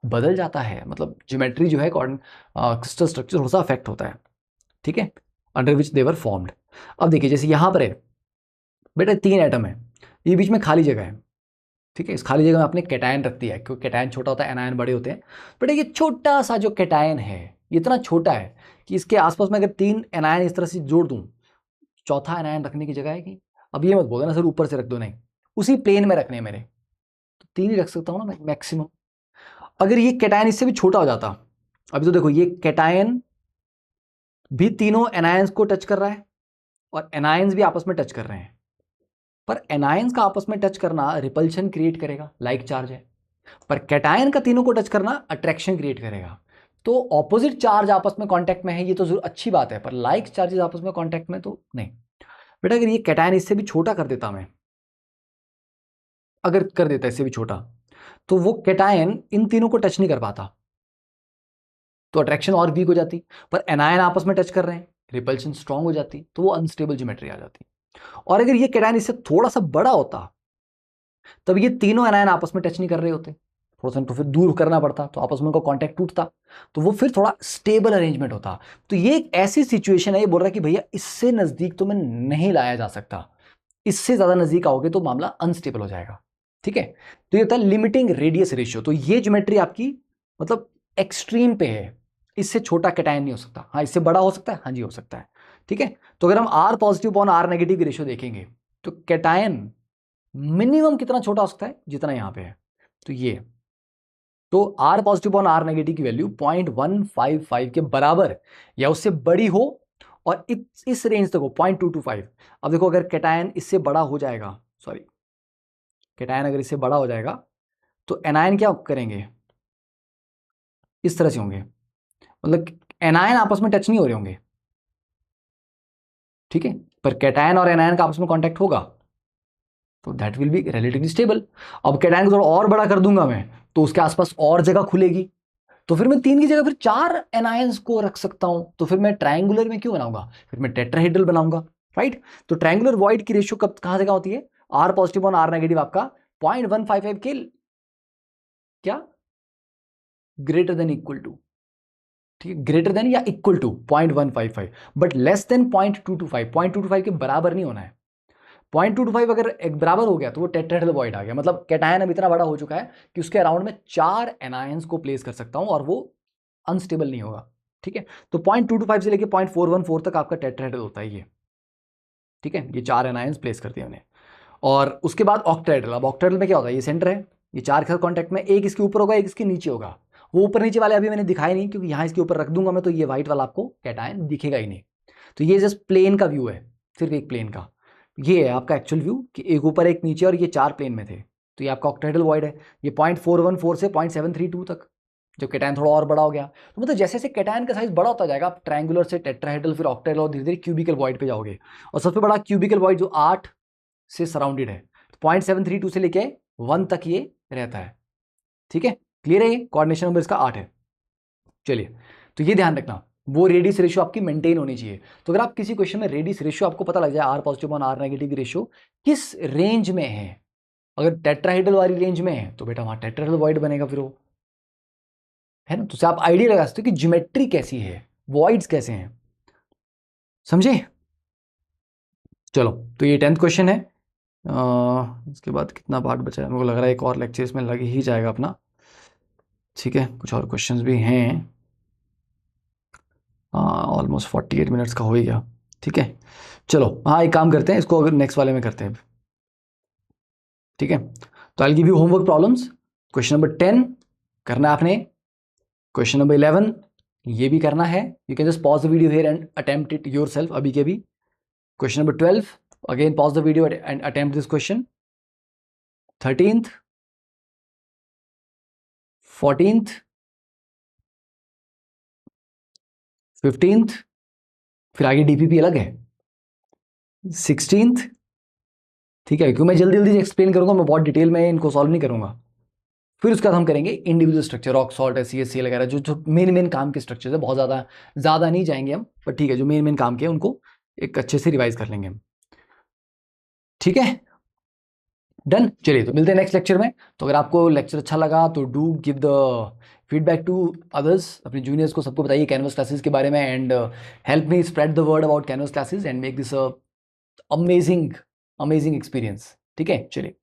बदल जाता है, मतलब ज्योमेट्री जो है क्रिस्टल स्ट्रक्चर थोड़ा सा अफेक्ट होता है। ठीक है, under which they were formed. अब देखिए जैसे यहां पर है बेटा 3 एटम है, ये बीच में खाली जगह है, ठीक है, इस खाली जगह में आपने कैटायन रख दिया है क्योंकि कैटायन छोटा होता है, एनायन बड़े होते हैं। बट ये छोटा सा जो कैटायन है ये इतना छोटा है कि इसके आसपास में अगर 3 एनायन इस तरह से जोड़ दूं, चौथा एनायन रखने की जगह है कि, अब ये मत बोलना सर ऊपर से रख दो, नहीं, उसी प्लेन में रखने हैं मेरे, तो 3 ही रख सकता हूँ ना मैं मैक्सिमम। अगर ये कैटायन इससे भी छोटा हो जाता, अभी तो देखो ये कैटायन भी तीनों एनायंस को टच कर रहा है और एनायंस भी आपस में टच कर रहे हैं, पर एनायंस का आपस में टच करना रिपल्शन क्रिएट करेगा, लाइक चार्ज है, पर कैटायन का तीनों को टच करना अट्रैक्शन क्रिएट करेगा। तो ऑपोजिट चार्ज आपस में कांटेक्ट में है, ये तो जरूर अच्छी बात है, पर लाइक चार्जेस आपस में कांटेक्ट में तो नहीं। बेटा अगर ये कैटायन इससे भी छोटा कर देता मैं, अगर कर देता इससे भी छोटा, तो वो कैटायन इन तीनों को टच नहीं कर पाता, तो अट्रैक्शन और वीक हो जाती, पर एनायन आपस में टच कर रहे हैं, रिपल्शन स्ट्रांग हो जाती, तो वो अनस्टेबल ज्योमेट्री आ जाती। और अगर ये कैटायन इससे थोड़ा सा बड़ा होता, तब ये तीनों एनायन आपस में टच नहीं कर रहे होते, थोड़ा सा इनको फिर दूर करना पड़ता, तो आपस में उनका कांटेक्ट टूटता, तो वो फिर थोड़ा स्टेबल अरेंजमेंट होता। तो ये एक ऐसी सिचुएशन है, ये बोल रहा है कि भैया इससे नजदीक तो मैं नहीं लाया जा सकता, इससे ज्यादा नजदीक आओगे तो मामला अनस्टेबल हो जाएगा। ठीक है, तो ये होता है लिमिटिंग रेडियस रेशियो। तो ये ज्योमेट्री आपकी मतलब एक्सट्रीम पे है, इससे छोटा कैटायन नहीं हो सकता। हाँ, इससे बड़ा हो सकता है, हाँ जी हो सकता है। ठीक है, तो अगर हम r positive upon r negative की रेशियो देखेंगे तो कैटायन मिनिमम कितना छोटा हो सकता है, जितना यहां पे है, तो ये, तो r positive upon r negative की वैल्यू 0.155 के बराबर या उससे बड़ी हो, और इस रेंज तक हो 0.225। अब देखो अगर कैटायन इससे बड़ा हो जाएगा, सॉरी, कैटायन अगर इससे बड़ा हो जाएगा तो एनायन क्या करेंगे, इस तरह से होंगे, मतलब एनायन आपस में टच नहीं हो रहे होंगे। ठीक है, पर कैटायन और एनायन का आपस में कांटेक्ट होगा, तो that will be relatively stable. अब कैटायन को थोड़ा और बड़ा कर दूंगा मैं, तो उसके आसपास और जगह खुलेगी, तो फिर मैं 3 की जगह फिर 4 एनायंस को रख सकता हूं, तो फिर मैं ट्रायंगुलर में क्यों बनाऊंगा, फिर मैं टेट्राहेड्रल बनाऊंगा, राइट। तो ट्रायंगुलर वॉइड की रेशियो कब कहां से कहां होती है, आर पॉजिटिव और आर नेगेटिव आपका 0.155 के क्या ग्रेटर देन इक्वल टू, ठीक है, ग्रेटर देन या equal to 0.155, but less than 0.225, 0.225 के बराबर नहीं होना है। 0.225 अगर एक बराबर हो गया तो वो टेट्राहेड्रल वॉइड आ गया, मतलब कैटायन अब इतना बड़ा हो चुका है कि उसके अराउंड में 4 एनायंस को प्लेस कर सकता हूं और वो अनस्टेबल नहीं होगा। ठीक है, तो 0.225 से लेके 0.414 तक आपका टेट्राहेड्रल होता है ये। ठीक है, ये 4 एनायंस प्लेस कर दिया हमने, और उसके बाद ऑक्टाहेड्रल। अब ऑक्टाहेड्रल में क्या होता है, ये सेंटर है, ये 4 के साथ कॉन्टैक्ट में, एक इसके ऊपर होगा एक इसके नीचे होगा। वो ऊपर नीचे वाले अभी मैंने दिखाए नहीं, क्योंकि यहां इसके ऊपर रख दूंगा मैं तो ये व्हाइट वाला आपको कैटायन दिखेगा ही नहीं। तो ये जस्ट प्लेन का व्यू है, सिर्फ एक प्लेन का, ये है आपका एक्चुअल व्यू कि एक ऊपर एक नीचे और ये 4 प्लेन में थे, तो ये आपका ऑक्टाहेड्रल वॉइड है। ये 0.414 से 0.732 तक, जब कैटायन थोड़ा और बड़ा हो गया, तो मतलब जैसे जैसे कैटायन का साइज बड़ा होता जाएगा, आप ट्रायंगुलर से टेट्राहेड्रल फिर ऑक्टाहेड्रल और धीरे धीरे क्यूबिकल वॉइड पे जाओगे, और सबसे बड़ा क्यूबिकल वॉइड जो 8 से सराउंडेड है, 0.732 से लेके 1 तक ये रहता है। ठीक है, क्लियर है, ये कोऑर्डिनेशन नंबर इसका 8 है। चलिए, तो ये ध्यान रखना, वो रेडियस रेशियो आपकी मेंटेन होनी चाहिए। तो अगर आप किसी क्वेश्चन में रेडियस रेशियो आपको पता लग जाए, आर पॉजिटिव और आर नेगेटिव की रेशियो किस रेंज में है, अगर टेट्राहेड्रल वाली रेंज में है तो बेटा वहां टेट्राहेड्रल वॉइड बनेगा, फिर वो है ना, तो आप आइडिया लगा सकते हो कि ज्योमेट्री कैसी है, वॉइड्स कैसे हैं, समझे। चलो, तो ये 10th क्वेश्चन है। इसके बाद कितना पार्ट बचा है, मेरे को लग रहा है एक और लेक्चर इसमें लग ही जाएगा अपना। ठीक है, कुछ और क्वेश्चंस भी हैं, ऑलमोस्ट 48 मिनट्स का हो ही गया। ठीक है, चलो हाँ एक काम करते हैं, इसको अगर नेक्स्ट वाले में करते हैं। ठीक है, तो I give you homework problems. Question number 10 करना है आपने, क्वेश्चन नंबर 11 ये भी करना है, you can just pause the video here and attempt it yourself अभी के भी। Question number 12 again pause the video and attempt this question. 13th 14th 15th, फिर आगे डीपीपी अलग है, 16th। ठीक है, क्यों मैं जल्दी जल्दी एक्सप्लेन करूंगा, मैं बहुत डिटेल में इनको सॉल्व नहीं करूंगा। फिर उसके बाद हम करेंगे इंडिविजुअल स्ट्रक्चर, रॉक सॉल्ट है, CSC वगैरह, जो जो मेन मेन काम के स्ट्रक्चर है, बहुत ज़्यादा नहीं जाएंगे हम, पर ठीक है, जो मेन मेन काम के हैं उनको एक अच्छे से रिवाइज कर लेंगे हम। ठीक है, डन। चलिए, तो मिलते हैं नेक्स्ट लेक्चर में। तो अगर आपको लेक्चर अच्छा लगा तो do give the feedback to others, अपने जूनियर्स को सबको बताइए कैनवस क्लासेस के बारे में, and help me spread the word about Canvas classes and make this amazing amazing experience. ठीक है, चलिए।